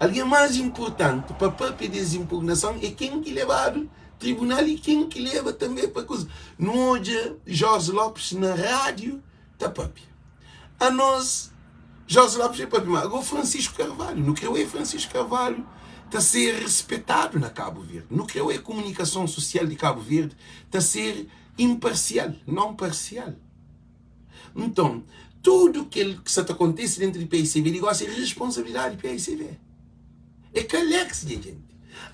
Alguém mais importante para papia dessa impugnação é quem que levado tribunal e quem que leva também para coisa. Não hoje, Jorge Lopes na rádio está papia. A nós, Jorge Lopes é papia. Agora Francisco Carvalho, no que eu é Francisco Carvalho, está a ser respeitado na Cabo Verde. No que é a comunicação social de Cabo Verde, está a ser imparcial, não parcial. Então, tudo que acontece dentro do PICV, digo, é responsabilidade do PICV. É calexo de gente.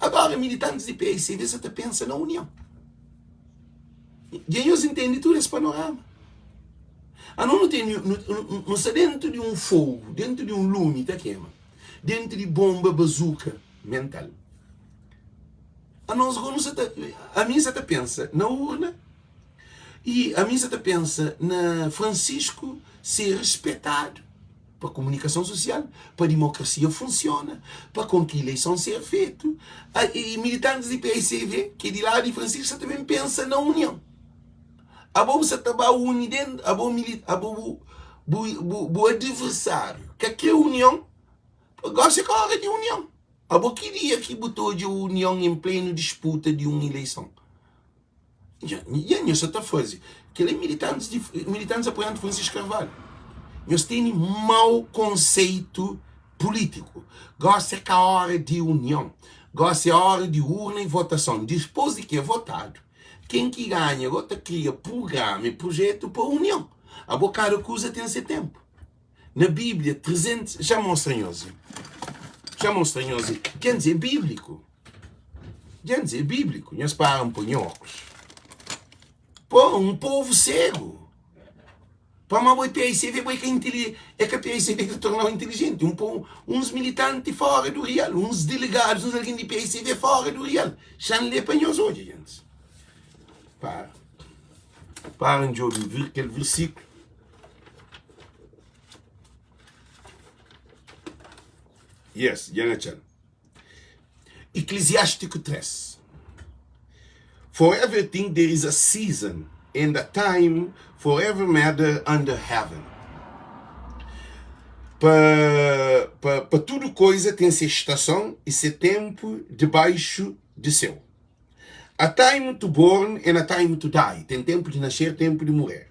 Agora, militares do PICV, você pensa na união. E eles entendem todo esse panorama. Não está dentro de um fogo, dentro de um lume, tá queima. Dentro de bomba bazooka mental. A mim você pensa na urna e a mim você pensa na Francisco ser respeitado para a comunicação social, para a democracia funciona, para com que a eleição seja feita. E militantes do PICV, que é de lá de Francisco, você também pensa na união. A bom você está unindo, a bom adversário, que é a união, gosta que hora de união. A bom queria que botou de união em pleno disputa de uma eleição. E a gente está fazendo. Que ele é militantes apoiando Francisco Carvalho. Eles têm mau conceito político. Gosta que a hora de união. Gosta a hora de urna e votação. Depois de que é votado, quem que ganha, agora cria programa e projeto para a união. A boca da coisa tem esse tempo. Na Bíblia, 300... Já mostrei hoje. Quer dizer bíblico. Nós param por óculos. Pô, um povo cego. Para uma boa PICV, é que a PICV se tornou inteligente. Uns militantes fora do real, uns delegados, uns alguém de PICV fora do real. Já não lê para nós hoje, gente. Parem de ouvir aquele versículo. Yes, Yanachan. Eclesiástico 3. For everything there is a season and a time for every matter under heaven. Para tudo coisa tem sua estação e seu tempo debaixo do céu. A time to born and a time to die. Tem tempo de nascer, tempo de morrer.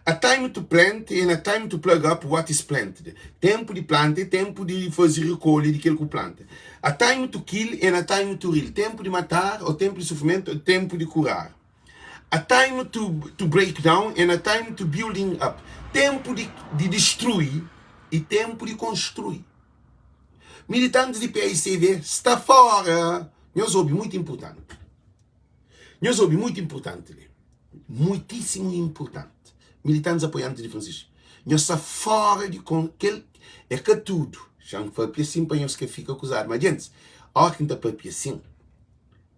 A time to plant and a time to plug up what is planted. Tempo de planta e tempo de fazer recolha de aquilo que planta. A time to kill and a time to heal. Tempo de matar, ou tempo de sofrimento, ou tempo de curar. A time to break down and a time to building up. Tempo de destruir e tempo de construir. Militantes de PICV está fora. Nós ouvimos muito importante. Muitíssimo importante. Militantes apoiantes de Francisco. Nós está fora de é que tudo. Já não foi assim para nós que fica acusado. Mas, gente, a hora que não está para assim,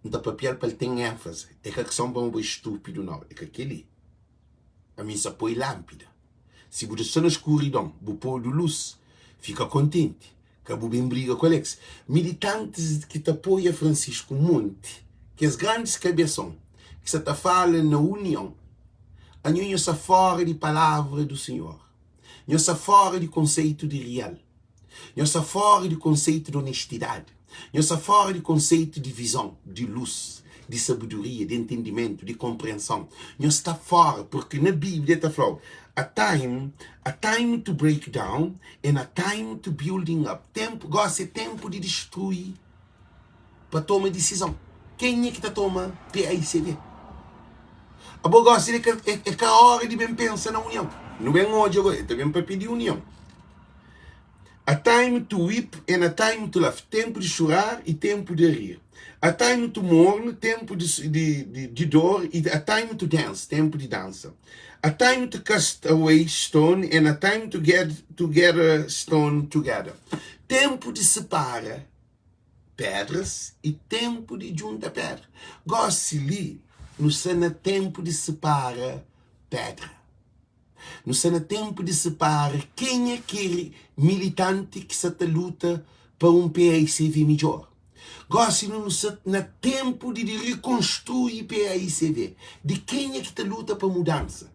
não está para para ele ter ênfase. É que são para um estúpido, não. É que aquele, a mim se apoia lâmpada. Se você está na escuridão, o pôr de luz, fica contente. Que você bem briga com eles. Militantes que te apoiam Francisco muito, que as grandes cabeções, que você está falando na união, a gente está fora de palavra do Senhor. A gente está fora de conceito de real. A gente está fora de conceito de honestidade. A gente está fora de conceito de visão, de luz, de sabedoria, de entendimento, de compreensão. A gente está fora, porque na Bíblia está falando a time to break down and a time to building up. Gosta de tempo de destruir para tomar decisão. Quem é que está tomando PICV? A boa gosta é que a hora de bem pensar na união. Não bem hoje agora, é também para pedir união. A time to weep and a time to laugh. Tempo de chorar e tempo de rir. A time to mourn, tempo de dor, e a time to dance, tempo de dança. A time to cast away stone and a time to get a stone together. Tempo de separar pedras e tempo de juntar pedra. Gosto li, no sana tempo de separar pedra. No sana tempo de separar quem é aquele militante que se luta para PAICV melhor. Gosto no tempo de reconstruir PAICV. De quem é que luta para mudança.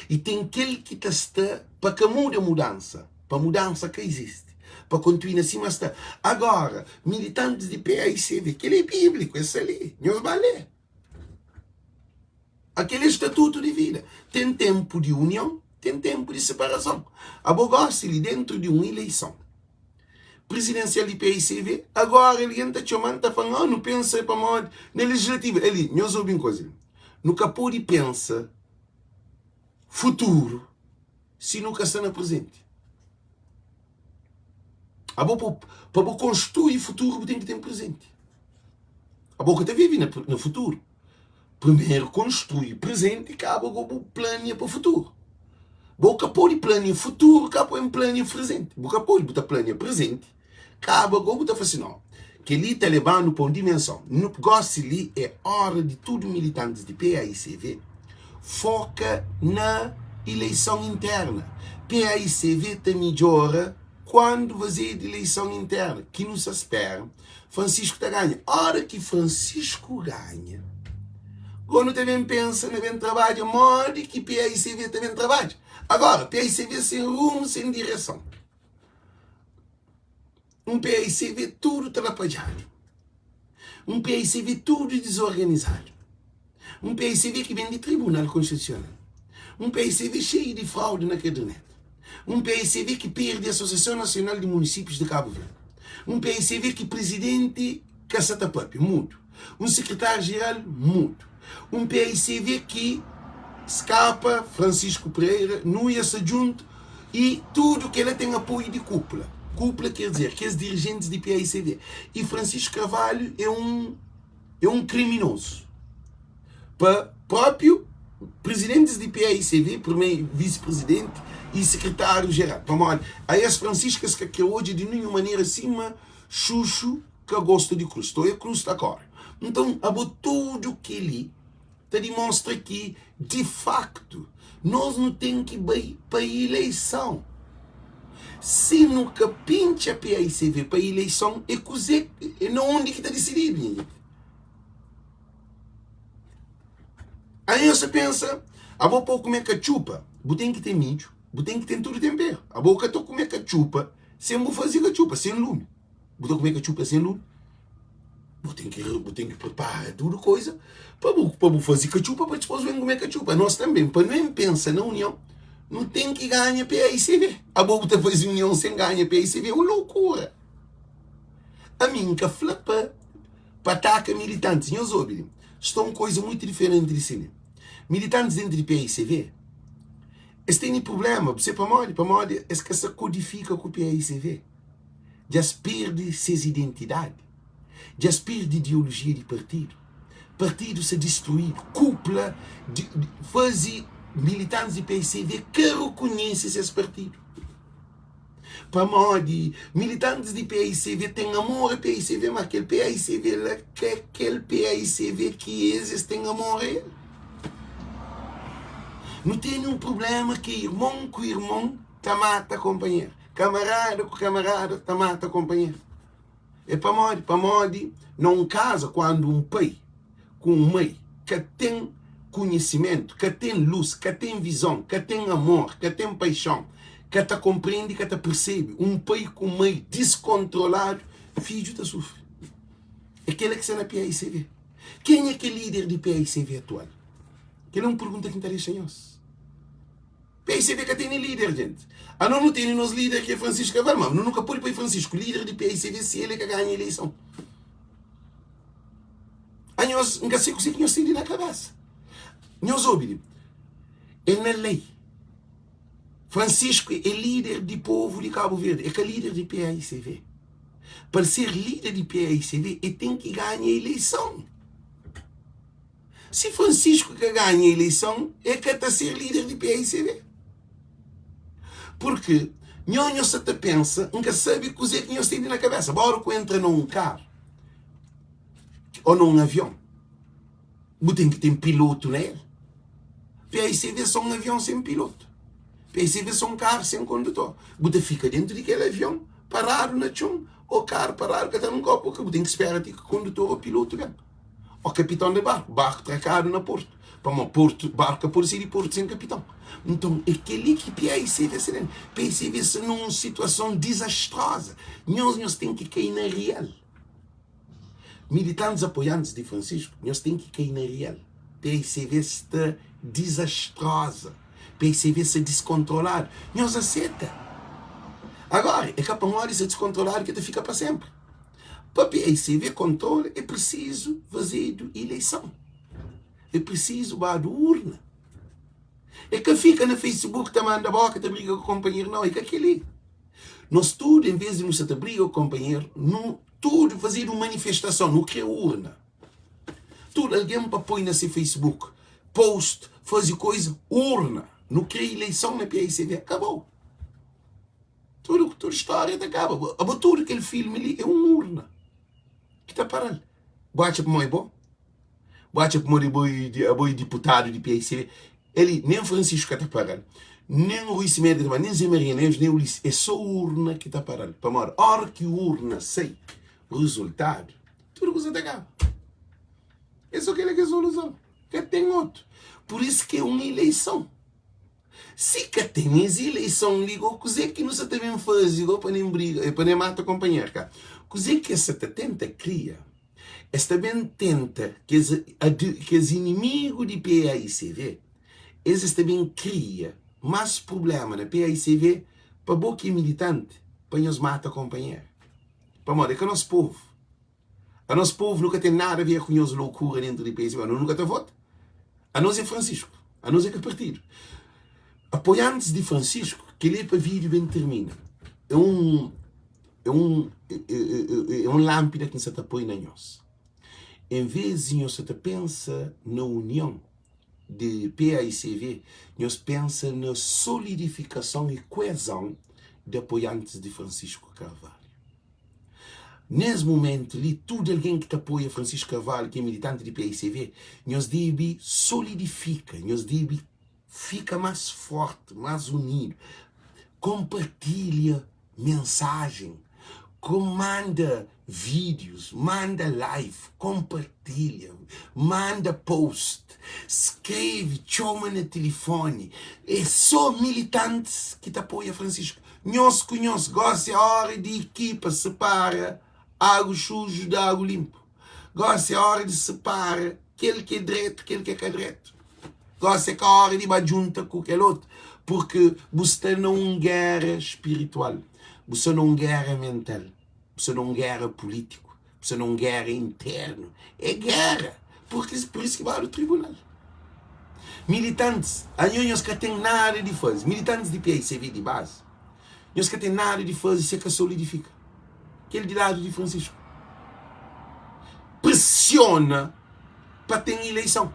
E tem aquele que está para que mude a mudança. Para a mudança que existe. Para continuar assim, mas está. Agora, militantes de PAICV, aquele é bíblico, esse ali. Nós vai ler. Aquele é estatuto de vida. Tem tempo de união, tem tempo de separação. A gosta ali dentro de uma eleição presidencial de PAICV, agora ele está chamando, está falando, não pensa para modo na legislativa. Ele, nós ouvimos coisa. Nunca pode pensar futuro se nunca está no presente. Para construir futuro, tem que ter presente. A boca está vivendo no futuro. Primeiro construir presente e acaba com o plano para o futuro. Boca pode planear futuro, acaba em plano presente. Boca pode botar plano presente. Acaba com o assim, não. Que ele está levando para uma dimensão. No gosto ali é hora de tudo militantes de PAICV foca na eleição interna. PAICV te melhora quando você de eleição interna, que nos espera. Francisco te ganha. Hora que Francisco ganha, quando também pensa, também trabalha, modo que PAICV também trabalha. Agora, PAICV sem rumo, sem direção. PAICV tudo atrapalhado. PAICV tudo desorganizado. PAICV que vem de Tribunal Constitucional. PAICV cheio de fraude na caderneta. PAICV que perde a Associação Nacional de Municípios de Cabo Verde. PAICV que presidente Caçata Papi, mudo. Secretário-geral, mudo. PAICV que escapa Francisco Pereira, não ia se junto e tudo que ele tem apoio de cúpula. Cúpula quer dizer que os dirigentes de PAICV. E Francisco Carvalho é um criminoso. Para próprio presidentes de PAICV, primeiro vice-presidente e secretário-geral. Vamos a esse Francisco que hoje de nenhuma maneira acima chuchu que gosta de cruz. Estou a cruz da cor. Então, tudo que ele te demonstra que, de facto, nós não temos que ir para a eleição. Se nunca pincha a PAICV para a eleição, é onde que está decidido. Aí você pensa, a vou comer cachupa, tem que ter milho, tem que ter tudo tempero. A boca estou comer cachupa, sem vou fazer cachupa, sem lume. Vou comer cachupa sem lume. Vou ter que preparar tudo coisa para fazer cachupa, para depois vir comer cachupa. Nós também, para não pensar na união, não tem que ganhar PAICV. A boca fazer união sem ganhar PAICV é uma loucura. A mim que flapa para atacar militantes, nós ouvimos, estão uma coisa muito diferente de si. Militantes dentro de PAICV, eles têm problema, você para morrer, é que se codifica com o PAICV. Já perde suas identidades. Já perde ideologia de partido. Partido se destruído. Cúpula fazer militantes de PAICV que reconhecem esse partido. Para morrer, militantes de PAICV têm amor a PAICV, mas aquele PAICV lá, aquele PAICV que eles têm amor a ele. Não tem um problema que irmão com irmão tá mata companheiro. Camarada com camarada tá mata companheiro. É para morrer, não casa quando um pai com uma mãe que tem conhecimento, que tem luz, que tem visão, que tem amor, que tem paixão, que te compreende, que te percebe. Um pai com mãe descontrolado, filho te sofre. Aquele que está na PAICV. Quem é que é líder de PAICV atual? Que não pergunta que interessa a nós. PAICV que tem líder, gente. Não tem nos líder que é Francisco Carvalho, mas nunca pode para Francisco, líder de PAICV, se ele que ganha a eleição. Nós nunca sei o que nós temos na cabeça. Nós ouvimos. É na lei. Francisco é líder do povo de Cabo Verde, é que é líder de PAICV. Para ser líder de PAICV, ele tem que ganhar a eleição. Se Francisco que ganha a eleição, é que está a ser líder de PAICV. Porque nhonho se te pensa, nunca sabe o que nhonho tem na cabeça. Bora que entra num carro ou num avião, você tem que ter um piloto nele. PAICV é só um avião sem piloto. PAICV é só um carro sem condutor. Você fica dentro daquele avião, parado na chão, ou carro parado que está num copo, porque você tem que esperar que o condutor ou o piloto venha. Ou capitão de barco, barco tracado na porto. Para uma porto, barco por ser de porto sem capitão. Então, aquele que PAICV é PAICV é numa situação desastrosa. Nós temos que cair na real. Militantes apoiantes de Francisco, nós temos que cair na real. PAICV está desastrosa. PAICV se descontrolar. Nós aceita. Agora, é capaz de uma hora se descontrolar que fica para sempre. Para PAICV controle, é preciso fazer eleição. É preciso dar urna. É que fica no Facebook, te manda a boca, te briga com o companheiro. Não, é que aquele. Nós tudo, em vez de nos te briga com o companheiro, tudo fazer uma manifestação, não quer urna. Tudo, alguém para põe nesse Facebook, post, fazer coisa, urna. Não quer eleição na PAICV, acabou. Toda história acaba. Tudo aquele filme ali é uma urna. Que está parando. Bate para o bom. Bate para o boi deputado de PAICV. Ele, nem Francisco está parando. Nem o Luís Médio, nem Zé Maria Neves, nem o Luís. É só a urna que está parando. Para a hora que a urna sei o resultado, tudo coisa acaba. É só aquela que é a solução. Que tem outro. Por isso que é uma eleição. Se que tem essa eleição, ligou, coisa que não se também faz, ligou para nem briga, para nem mata companheiro, cara. Coisa que essa tenta cria, esta também tenta que os inimigos de PAICV, eles também cria mais problema na PAICV para boca militante, para nos mata companheiro. Para modo, é que o nosso povo nunca tem nada a ver com as loucuras dentro de PAICV, nunca está voto. A nós é Francisco, a nós é que partido. Apoiantes de Francisco, que ele para vídeo bem termina. É um lâmpada que se apoia na nós. Em vez de nós pensa na união de PAICV, nós pensa na solidificação e coesão de apoiantes de Francisco Carvalho. Nesse momento, ali, tudo alguém que apoia Francisco Carvalho, que é militante de PAICV, nós deve solidifica, nós deve fica mais forte, mais unido. Compartilha mensagem, manda vídeos, manda live, compartilha, manda post, escreve, chama no telefone. É só militantes que te apoia Francisco. Nós gosta a hora de equipa, separa água suja da água limpa. Gosta a hora de separar aquele que é direito, aquele que é direito. Gosta que a hora de ir junto com aquele outro. Porque você não é uma guerra espiritual. Você não é uma guerra mental. Você não é uma guerra política. Você não é uma guerra interna. É guerra. Por isso que vai ao tribunal. Militantes, a nós que tem nada de fazer. Militantes de PAICV de base. Nós que tem nada de fazer, isso é que solidifica. Aquele de lado de Francisco. Pressiona para ter eleição.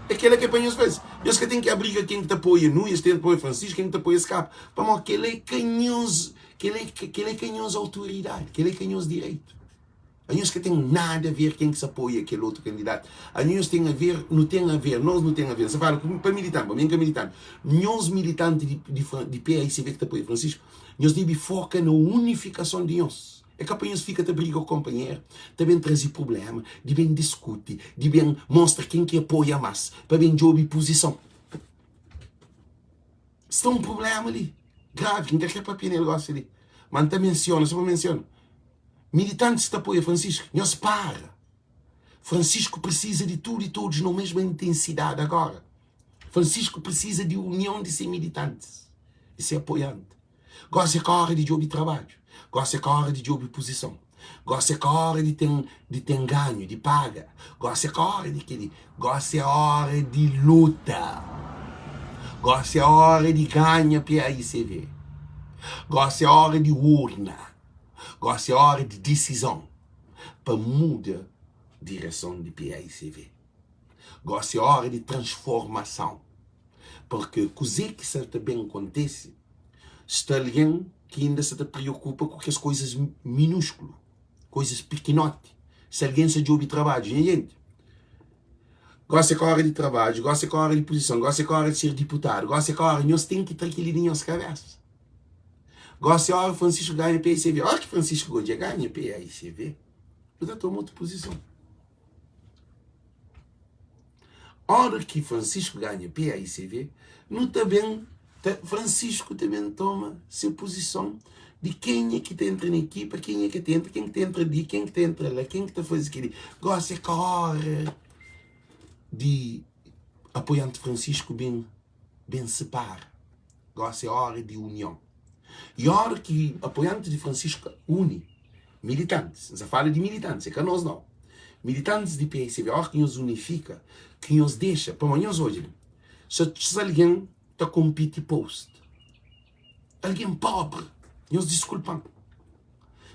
Aquela que apanha os vezes. Eles que têm que abrir quem te apoia nu, eles têm que apoiar Francisco, quem te apoia Escape. Para mim, aquele é canhoso, aquele é canhoso autoridade, aquele é canhoso direito. A nós que tem nada a ver quem que se apoia aquele outro candidato. A nós tem a ver, não tem a ver, nós não tem a ver. Você fala para militante, para mim que é militante. Nós militantes de PAICV que te apoia Francisco, nós devemos focar na unificação de nós. É que apenas fica a briga com o companheiro, também traz problema, de bem discute, de bem mostra quem que apoia mais, para bem jogar posição. Está um problema ali, grave, quem quer papel negócio ali. Mas não menciona, só menciona. Militantes que apoiam Francisco, não se para. Francisco precisa de tudo e todos na mesma intensidade agora. Francisco precisa de união de ser militantes, de ser apoiante. Gosta que a hora de jogar trabalho. Gosta que a hora de jogar posição. Gosta que a hora de ter ganho, de paga. Gosta que a hora de querer. Gosta a hora de luta. Agora é a hora de ganhar PAICV. Agora é a hora de urna. Agora é a hora de decisão para mudar a direção de PAICV. Agora é a hora de transformação. Porque coisa que se também acontece, está alguém que ainda se preocupa com as coisas minúsculas, coisas pequenotes. Se alguém se ouve trabalho, gente. Gosta com a hora de trabalho, gosta com a hora de posição, gosta com a hora de ser deputado, gosta com a hora, nós temos que ter aquilo em nossa cabeça. Gosta a hora que Francisco ganha PAICV. A hora que Francisco Godia ganha PAICV, eu já tomo outra posição. A hora que Francisco ganha PAICV, não também, Francisco também toma sua posição de quem é que entra na equipa, quem é que entra, quem que entra ali, quem que entra lá, quem que faz aquilo. Gosta com a hora de apoiante Francisco bem separa. Gosta a hora de união. E a hora que apoiante de Francisco une militantes, já fala de militantes, é que nós não. Militantes de PAICV, a hora que nos unifica, que nos deixa, para amanhã hoje, se alguém está com pity post, alguém pobre, nos desculpam.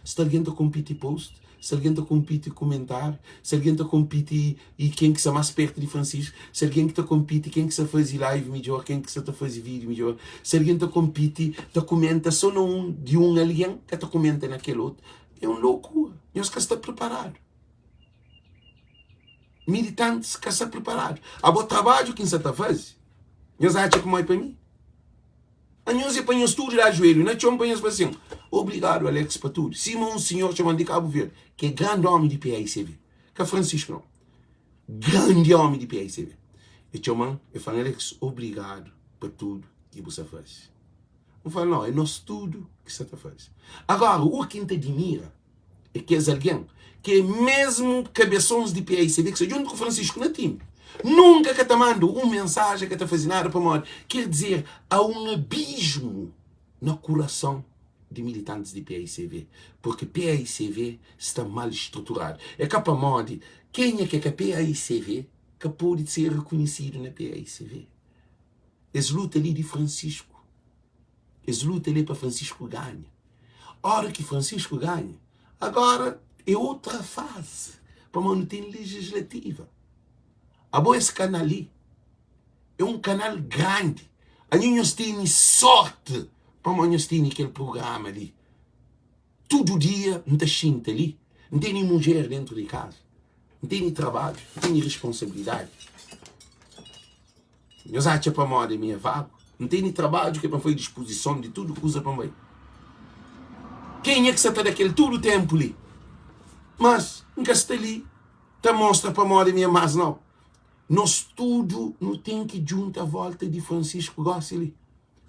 Se alguém está com pity post, se alguém está com pity comentar, se alguém está com pity e quem que está mais perto de Francisco, se alguém está com pity, quem que está fazendo live melhor, quem que está fazendo vídeo melhor, se alguém está com pity, está comenta só não de alguém que está comentando naquele outro, é uma loucura. Nós que está preparado. Militantes que está preparado. A bom trabalho que você está fazendo, nós achamos como é para mim. A nós é para nós tudo lá joelho, não é para nós assim. Obrigado, Alex, para tudo. Simão, senhor, chamando de Cabo Verde, que é grande homem de PAICV. Que é Francisco, não. Grande homem de PAICV. E chamando, eu falo, Alex, obrigado por tudo que você faz. Eu falo, não, é nós tudo que você faz. Agora, o que te admira é que és alguém que é mesmo cabeções de PAICV, que se junto com Francisco na time. Nunca que te mando uma mensagem que te faz nada para morrer. Quer dizer, há um abismo no coração de militantes de PAICV. Porque PAICV está mal estruturado. É capaz de quem é que é PAICV que pode ser reconhecido na PAICV? Eles lutam ali de Francisco. Eles lutam ali para Francisco ganhar. A hora que Francisco ganha, agora é outra fase. Para não ter legislativa. A boa esse canal ali é um canal grande. A nós temos sorte para nós ter aquele programa ali. Todo dia não tem ali. Não tem mulher dentro de casa. Não tem trabalho. Não tem responsabilidade. Nós achamos para moda minha vaga. Não tem trabalho que é para fazer disposição de tudo que usa para mim. Quem é que está daquele todo o tempo ali? Mas, nunca está ali. Te mostra para moda minha mais não. Nós tudo não tem que juntar a volta de Francisco Gosseli.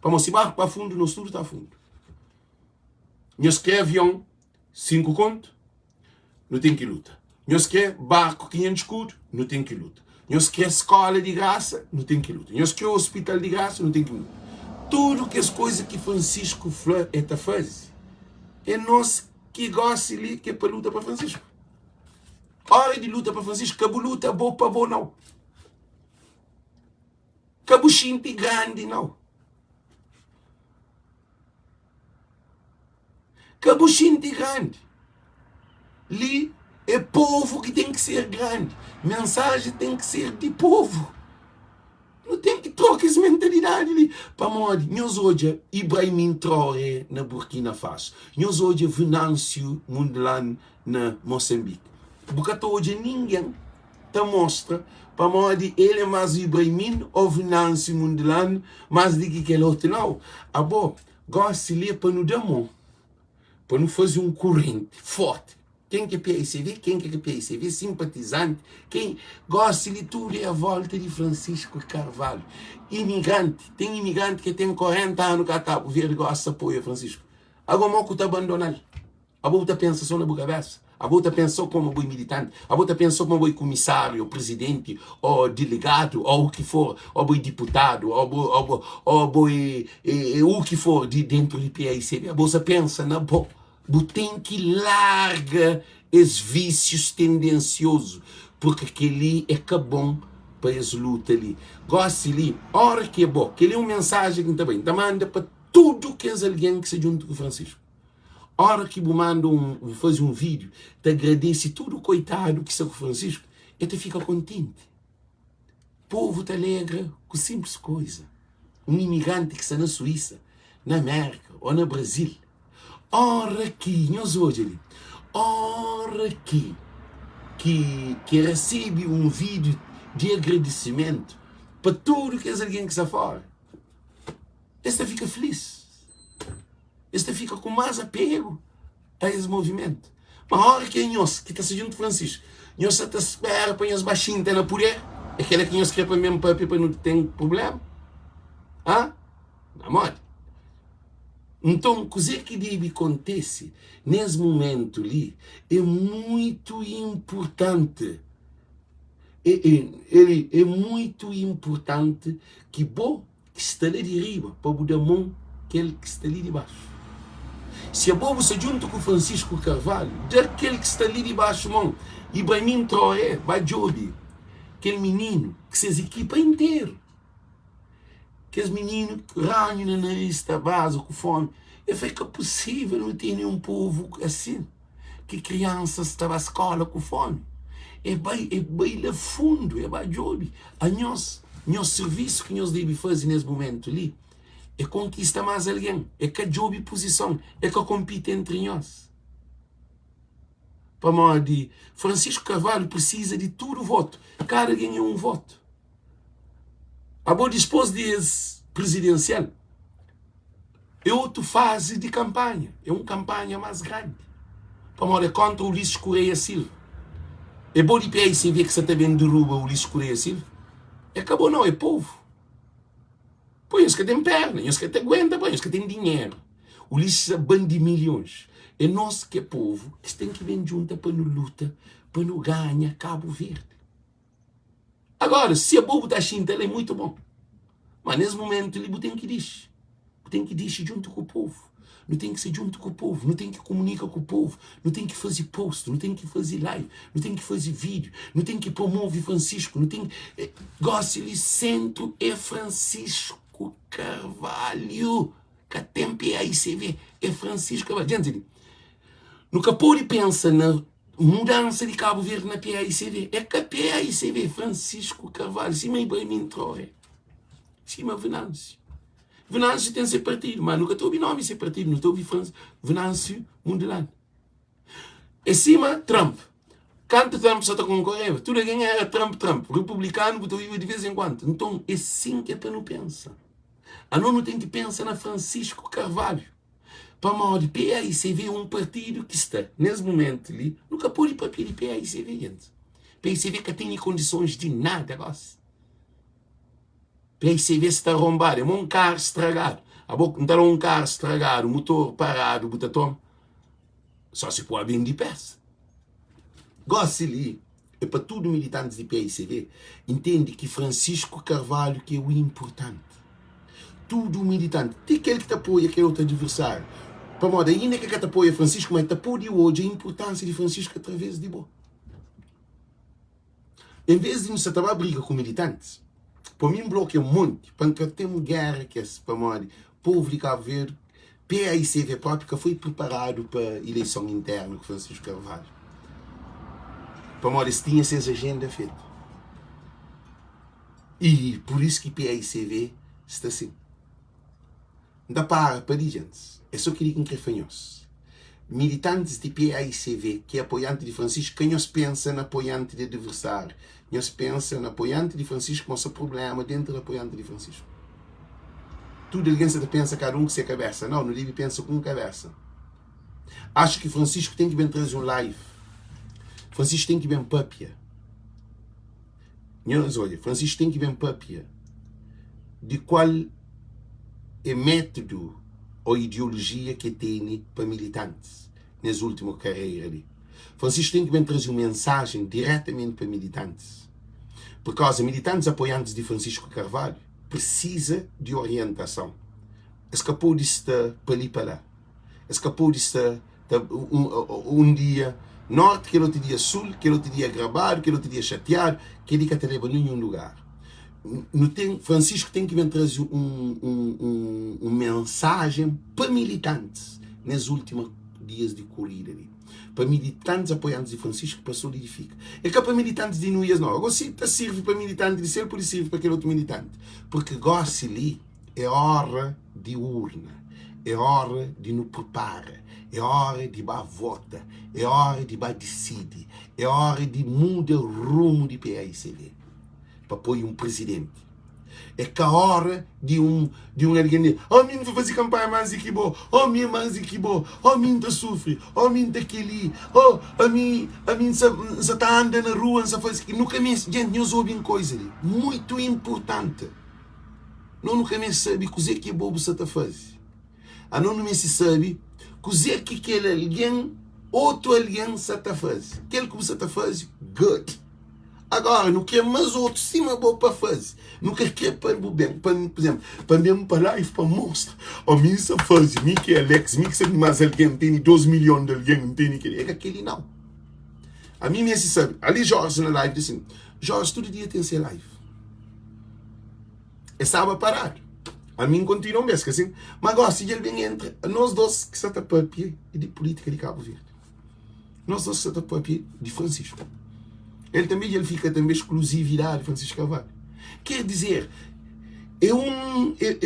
Para mostrar para fundo, nós tudo está fundo. Nós quer avião, 5 conto, não tem que lutar. Nós quer barco, 500 escudo, não tem que lutar. Nós quer escola de graça, não tem que lutar. Nós quer hospital de graça, não tem que lutar. Tudo que as coisas que Francisco Fleur está fazendo, é nós que Gosseli que é para lutar para Francisco. Hora de luta para Francisco, que a luta boa para boa não. Cabuchinte grande, não. Cabuchinte grande. Ali é povo que tem que ser grande. Mensagem tem que ser de povo. Não tem que trocar essa mentalidade ali. Para morrer, nós hoje Ibrahim Traoré na Burkina Faso. Nós hoje Venâncio Mondlane na Moçambique. Porque hoje ninguém te mostra para morrer ele é mais Ibrahim ou Venâncio Mondlane mais do que aquele outro. Não. Ah, bom, gosto de ler para nos dar mão. Para não fazer um corrente forte. Quem que é PAICV, quem que é PAICV, simpatizante, quem gosta de tudo é a volta de Francisco Carvalho. Imigrante, tem imigrante que tem 40 anos que está, o verde gosta de apoio a Francisco. Agora o que está abandonado. A outra pensa só na boa cabeça. A outra pensou como boi militante. A outra pensou como boi comissário, presidente, ou delegado, ou o que for, ou boi deputado, ou boi o que for de dentro do PAICV. A bolsa pensa na boa. Tem que largar esses vícios tendenciosos, porque aquele é que é bom para essa luta ali. Gosto ali, hora que é bom, que ele é uma mensagem também, manda para tudo que é alguém que se junta com o Francisco. Hora que eu mando faz um vídeo, te agradece tudo o coitado que está com o Francisco, e te fica contente. O povo te alegra com simples coisa. Um imigrante que está na Suíça, na América ou no Brasil. Hora que, nós hoje ali, hora que recebe um vídeo de agradecimento para tudo que é alguém que está fora. Esta fica feliz. Esta fica com mais apego a esse movimento. Mas a hora que nós, que está junto Francisco, nós está espera para nós baixinho na poder, é aquela que nós quer para mesmo para não ter problema. Ah? Não pode. Então, coisa que deve acontecer nesse momento ali é muito importante. Ele é muito importante que bom que está ali de riba para o mão aquele que está ali de baixo. Se a bobo se junta com Francisco Carvalho, daquele que está ali de baixo, mão, e vai me Traoré, vai Joby, aquele menino que se equipa inteiro. Aqueles meninos que ranham na nariz, está base, com fome. E fica possível não ter nenhum povo assim. Que crianças estão à escola com fome. É bem lá fundo, é bem Joby. A nosso serviço que nós devemos fazer nesse momento ali é conquistar mais alguém. É que a Joby posição. É que compete entre nós. Para modo de Francisco Carvalho precisa de todo o voto. Cada alguém é um voto. A boa disposto de presidencial é outra fase de campanha. É uma campanha mais grande. Para modo de contra o Ulisses Correia Silva. É bom de PSV que você também derruba o Ulisses Correia Silva. Acabou não, é povo. Põe os que têm perna, os que te aguentam, põe os que têm dinheiro. O Ulisses é bando de milhões. É nós que é povo que tem que vir junto para nos luta, para nos ganhar Cabo Verde. Agora, se a bobo da Chinta, ele é muito bom. Mas nesse momento, ele tem que dizer. Tem que dizer junto com o povo. Não tem que ser junto com o povo. Não tem que comunicar com o povo. Não tem que fazer post. Não tem que fazer live. Não tem que fazer vídeo. Não tem que promover Francisco. Não tem que... Gosto de centro é Francisco Carvalho. Que a tempo é aí você vê. É Francisco Carvalho. Gente, nunca pode pensar na mudança de Cabo Verde na PAICV. É que a PAICV, Francisco Carvalho, cima e bem me entrou, cima Venâncio. Venâncio tem seu partido, mas nunca estou nome seu partido, não estou ouvindo Venâncio Mundelano. E cima, Trump. Quanto Trump só está concorrendo? Tudo alguém era Trump. Republicano, estou ouvindo de vez em quando. Então, é assim que é para não pensar. A não tem que pensar na Francisco Carvalho. Para mal de PAICV é um partido que está, nesse momento ali, nunca pôde papel de PAICV, gente. PAICV que tem condições de nada, gosta. PAICV está arrombado, é um carro estragado. A boca não está um carro estragado, o motor parado, o botão. Só se pode vender peça. Gosta ali, é para todo militante de PAICV, entende que Francisco Carvalho que é o importante. Tudo militante. Tem aquele que te apoia, aquele outro adversário. Para modo, ainda que te apoia Francisco, mas te apoia hoje a importância de Francisco através de boa. Em vez de não se acabar a briga com militantes, para mim bloqueia um monte, para que temos guerra que é para modo, povo de Cabo Verde, PAICV próprio que foi preparado para a eleição interna com Francisco Carvalho. Para modo, se tinha essa agenda feita. E por isso que PAICV está assim. Não para gente. É só que digam que é fanhoso. Militantes de PAICV, que é apoiante de Francisco, quem nós pensa na apoiante de adversário? Nós pensa na apoiante de Francisco, mas o problema dentro do apoiante de Francisco. Tudo alguém se pensa cada um com sua cabeça. Não deve pensar com cabeça. Acho que Francisco tem que vir trazer um live. Francisco tem que vir papia. Olha, Francisco tem que vir papia. De qual é método ou ideologia que tem para militantes nas últimas carreiras ali. Francisco tem que trazer uma mensagem diretamente para militantes. Por causa militantes apoiantes de Francisco Carvalho precisa de orientação. Escapou de estar para ali para lá. Escapou de estar um dia norte, que outro dia sul, que outro dia gravado, que outro dia chateado, que ele que te leva em nenhum lugar. Francisco tem que vir trazer uma mensagem para militantes nos últimos dias de corrida ali. Para militantes apoiantes de Francisco, para solidificar. É que para militantes de Nuias não. Agora sim, serve para militante de ser, por isso serve para aquele outro militante. Porque gosta ali, é hora de urna, é hora de nos preparar, é hora de ir vota, é hora de ir decidir, é hora de mudar o rumo de PAICV. Para apoiar um presidente. É que a hora de um alguém dizer, oh, mim vai fazer campanha mais que bom, oh, minha mais que bom, oh, mim tá sofre, oh, mim tá aquele, oh, a mim se tá andando na rua, se faz que nunca mais, gente, nós ouvimos coisa ali, muito importante. Não nunca mais sabe cozer que é bobo você tá faz. A não mais se sabe cozer que aquele alguém, outro alguém se tá faz. Aquele que você tá faz, good. Agora, não quer mais outro, cima boa para fazer. Não quer para o bem. Por exemplo, para mesmo para live, para mostrar. A mim se faz, mim que é Alex, mim que sabe mais alguém, tem 2 milhões de alguém, não tem aquele. É que aquele não. A mim mesmo se sabe. Ali Jorge na live disse assim, Jorge, todo dia tem que ser live. É sábado parado. A mim continua mesmo, assim. Mas agora, se ele vem entre nós dois que se está para pé e de política de Cabo Verde. Nós dois que se está para pé de Francisco. Ele fica também exclusividade, Francisco Carvalho. Quer dizer, é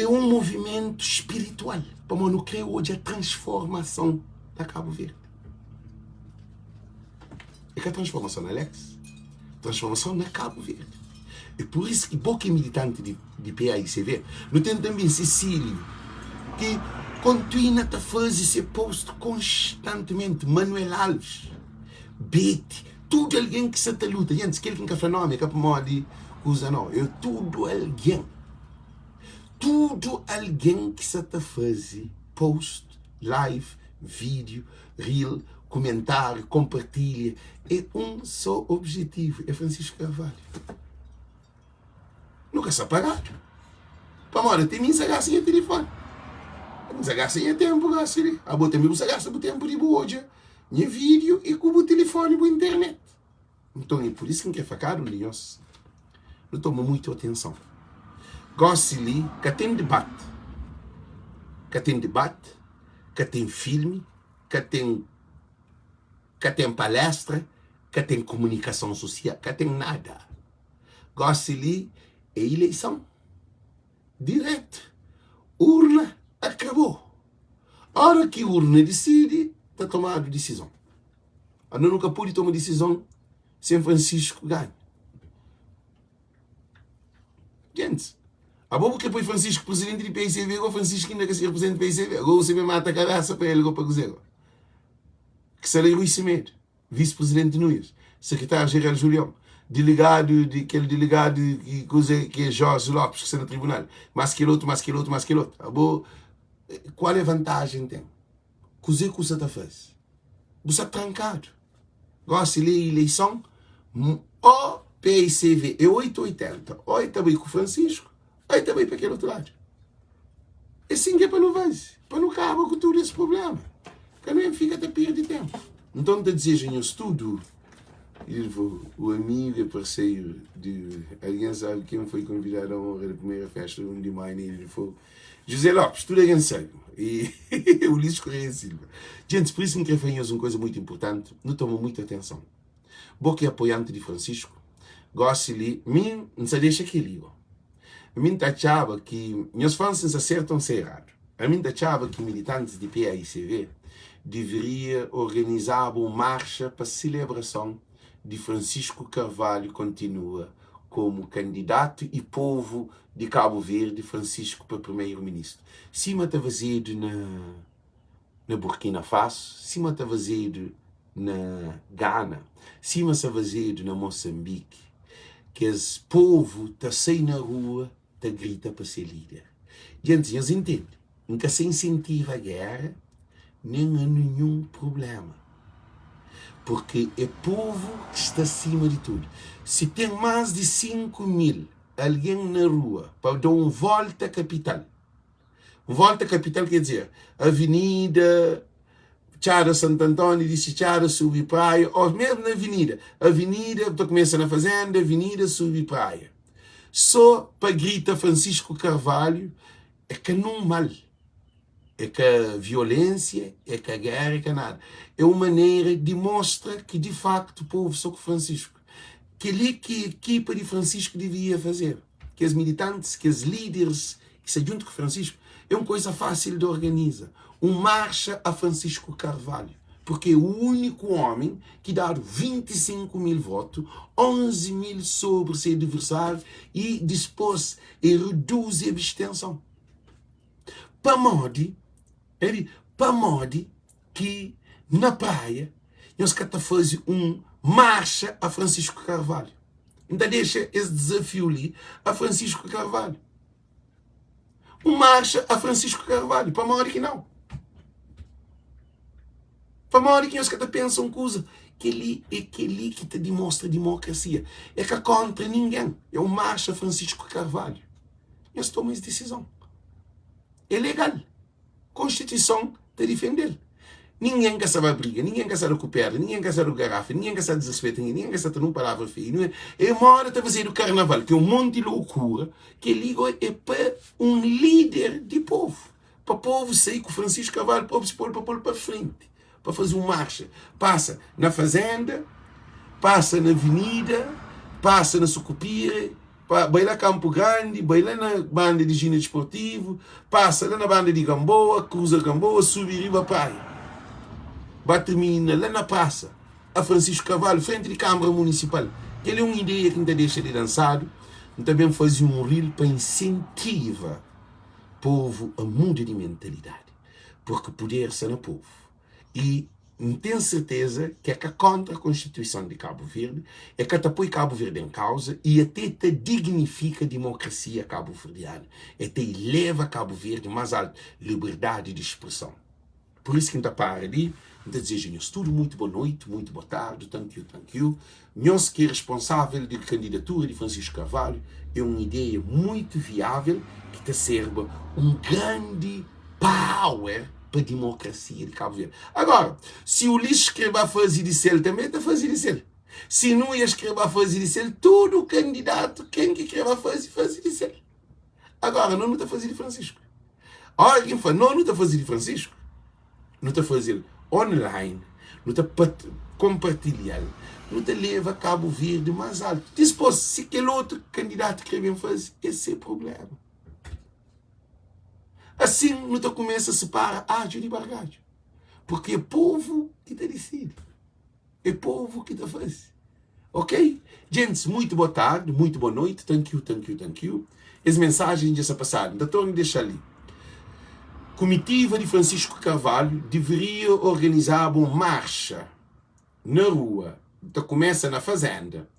um movimento espiritual. Para não crer hoje a transformação da Cabo Verde. É que a transformação, Alex? Transformação na Cabo Verde. É por isso que pouco militante de PAICV, não tem também Cecílio, que continua a fazer esse post constantemente. Manuel Alves, Betty, tudo alguém que se está luta. Gente, se quer que café nome, que pode usar não. É tudo alguém. Tudo alguém que se está fazer post, live, vídeo, reel, comentário, compartilha. É um só objetivo. É Francisco Carvalho. Nunca se apagado. Para mora, tem mim se agarra sem telefone. Se agarra sem tempo, gasta. A boa também se agarra o tempo de hoje. Em vídeo e com o telefone e a internet. Então é por isso que não quer facar o Linhos. Não toma muita atenção. Gosto ali que tem debate. Que tem debate. Que tem filme. Que tem palestra. Que tem comunicação social. Que tem nada. Gosto ali é eleição. Direto. Urna acabou. A hora que a urna decide, está tomada decisão. Eu nunca pude tomar decisão sem Francisco ganha. Gente, a bobo que foi Francisco presidente de PICV, ou Francisco ainda que se representa PICV, agora você me mata a cabeça para ele, para dizer. Que será Rui Semedo, vice-presidente de Nuias, secretário-geral Julião, aquele delegado que é Jorge Lopes, que está no tribunal, mais que outro. Qual é a vantagem tem? Cozer que você está fazendo? Você está trancado. Gosta de eleição? O PICV é 880. Ou está bem com o Francisco, ou está bem para aquele outro lado. É assim que é para não fazer. Para não acabar com todo esse problema. Que não fica até perder tempo. Então, te desejam tudo. O amigo e parceiro de alguém sabe quem foi convidado a honra da primeira festa do 1 de maio ele foi José Lopes, tudo alguém sabe, e Ulisses Correia Silva. Gente, por isso que eu faço uma coisa muito importante, não toma muita atenção. Boa é apoiante de Francisco, gosto de mim, não se deixa que ligo. A mim achava que meus fãs se acertam se errado. A mim achava que militantes de PAICV deveriam organizar uma marcha para celebração de Francisco Carvalho continua como candidato e povo de Cabo Verde, Francisco para primeiro-ministro. Cima está vazido na Burkina Faso, cima está vazido na Ghana, cima está vazido na Moçambique, que esse povo está sair na rua, está grita para ser líder. Gente, vocês entendem? Nunca se incentiva a guerra, nem há nenhum problema. Porque é povo que está acima de tudo. Se tem mais de 5.000 alguém na rua para dar uma volta à capital. Volta à capital quer dizer avenida, Tchara Santo Antônio, disse Tchara, Sub e Praia, ou mesmo na avenida. Avenida, tu começa na fazenda, avenida, Sub e Praia. Só para grita Francisco Carvalho, é que não mal. É que a violência, é que a guerra, é que nada. É uma maneira de mostrar que, de facto, o povo só com Francisco. Que ali que a equipa de Francisco devia fazer. Que os militantes, que os líderes que se juntam com Francisco, é uma coisa fácil de organizar. Marcha a Francisco Carvalho. Porque é o único homem que dá 25 mil votos, 11 mil sobre seu adversário e dispôs e reduz a abstenção. Para modo que na praia nós queremos fazer marcha a Francisco Carvalho. Então deixa esse desafio ali a Francisco Carvalho. Marcha a Francisco Carvalho. Para modo que não. Para modo que nós queremos pensar uma coisa. Que ali que te demonstra democracia. É que contra ninguém. É o marcha a Francisco Carvalho. Nós tomamos decisão. É legal. Constituição te defender. Ninguém quer saber a briga, ninguém quer saber o pedra, ninguém quer saber o garrafa, ninguém quer saber desrespeito, ninguém quer saber uma palavra feia. É uma hora de fazer o carnaval, que é um monte de loucura, que liga é para um líder de povo. Para o povo sair com Francisco Carvalho, para o povo para frente, para fazer uma marcha. Passa na fazenda, passa na avenida, passa na Sucupira, vai lá Campo Grande, vai lá na banda de ginásio desportivo, passa lá na banda de Gamboa, cruza Gamboa, sube Riba Praia. Vai terminar lá na praça, a Francisco Carvalho, frente de Câmara Municipal. Ele é uma ideia que não deixa de lançado. Também faz um reel para incentivar o povo a mudar de mentalidade. Porque poder está no povo. E tenho certeza que é que contra a Constituição de Cabo Verde, é que apoia Cabo Verde em causa e até te dignifica a democracia cabo-verdiana. Até eleva Cabo Verde mais alto, liberdade de expressão. Por isso que ainda para ali, ainda desejo-nos tudo muito boa noite, muito boa tarde, thank you. Nós que é responsável da candidatura de Francisco Carvalho, é uma ideia muito viável que te serve um grande power para a democracia de Cabo Verde. Agora, se o lixo escrever a fazer de ele também está a fazer de ele. Se não ia escrever a fazer de ele, todo o candidato, quem que escreve a fazer de ele. Agora, não está a fazer de Francisco. Alguém fala, não está a fazer de Francisco. Não está a fazer online, não está a compartilhar, não está a levar a Cabo Verde mais alto. Depois, se aquele outro candidato que quer fazer, esse é o problema. Assim, não está a começar a separar ágio de barragem. Porque é o povo que está decide. É o povo que está a fazer. Ok? Gente, muito boa tarde, muito boa noite. Thank you. As mensagens já passaram. Ainda estou a deixar ali. Comitiva de Francisco Carvalho deveria organizar uma marcha na rua. Começa na fazenda,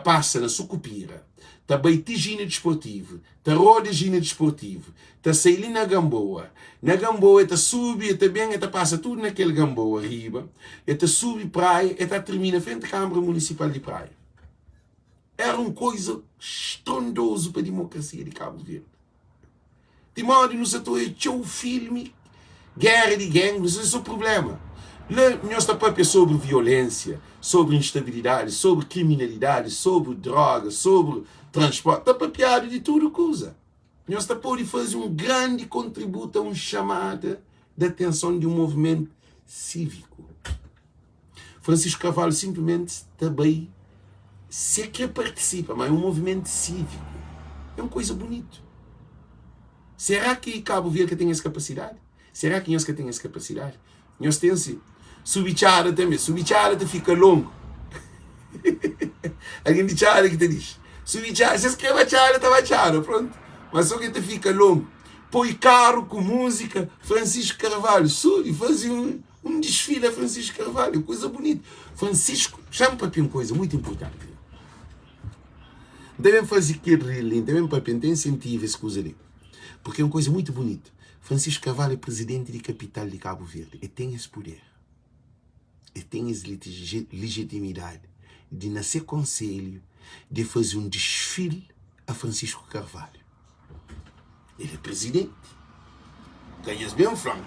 passa na Sucupira, baita ginásio desportivo, roda ginásio desportivo, sai na Gamboa. Na Gamboa, sube, também passa tudo naquele Gamboa arriba, sube praia, termina frente à Câmara Municipal de Praia. Era uma coisa estrondosa para a democracia de Cabo Verde. De modo no setor é o filme guerra de gangues, esse é o problema. Nós estamos sobre violência, sobre instabilidade, sobre criminalidade, sobre drogas, sobre transporte. Está papiado de tudo coisa. Nós estamos a fazer um grande contributo a uma chamada de atenção de um movimento cívico. Francisco Carvalho simplesmente também se quer participa, mas é um movimento cívico. É uma coisa bonita. Será que Cabo Verde tem essa capacidade? Será que nós temos essa capacidade? Nós temos subichara também. Subichara te fica longo. Alguém de chara que te diz. Subichara, se escreve a chara, estava chara, pronto. Mas só que te fica longo. Põe carro com música, Francisco Carvalho. Sube, faz um desfile a Francisco Carvalho. Coisa bonita. Francisco, chama para uma coisa muito importante. Devem fazer aquele devem para ter incentivo essa coisa ali. Porque é uma coisa muito bonita. Francisco Carvalho é presidente de capital de Cabo Verde. E tem esse poder. E tem essa legitimidade de nascer conselho, de fazer um desfile a Francisco Carvalho. Ele é presidente. Ganhas bem, Franco.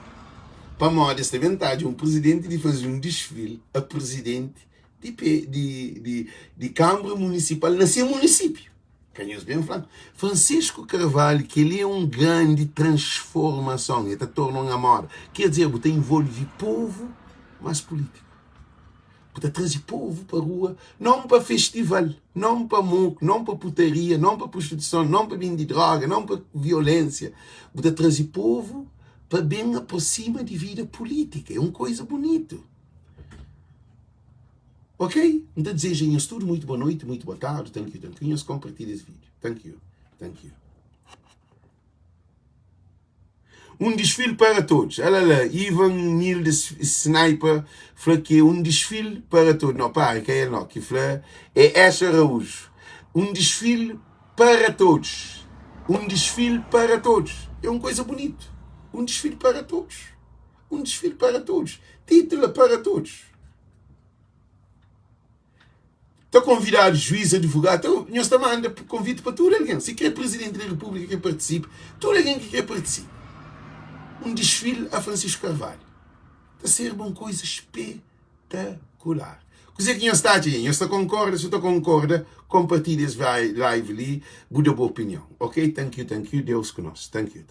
para moda esta vantagem, um presidente de fazer um desfile a presidente de Câmara Municipal no seu município. Canhões bem falando. Francisco Carvalho, que ele é uma grande transformação, ele torna uma moda. Quer dizer, você envolve o povo, mas político. Você traz o povo para a rua, não para festival, não para muco, não para putaria, não para prostituição, não para vender droga, não para violência. Você traz o povo para bem por cima de vida política. É uma coisa bonita. Ok? Então desejem tudo muito boa noite, muito boa tarde. Thank you. Compartilhe esse vídeo. Thank you. Um desfile para todos. Olha lá, Ivan Nil de Sniper falou que um desfile para todos. Não, para, que é não. Que falou é Asher Araújo. Um desfile para todos. Um desfile para todos. É uma coisa bonita. Um desfile para todos. Um desfile para todos. Título para todos. Estou convidado, juiz, advogado. Nós estamos mandando convite para todo alguém. Se quer presidente da República que participe, todo alguém que quer participe. Um desfile a Francisco Carvalho. Está a ser uma coisa espetacular. Coisa que nós está aqui. Nós está concorda, se você concorda, compartilhe esse live ali, muda a boa opinião. Ok? Thank you. Deus conosco. Thank you.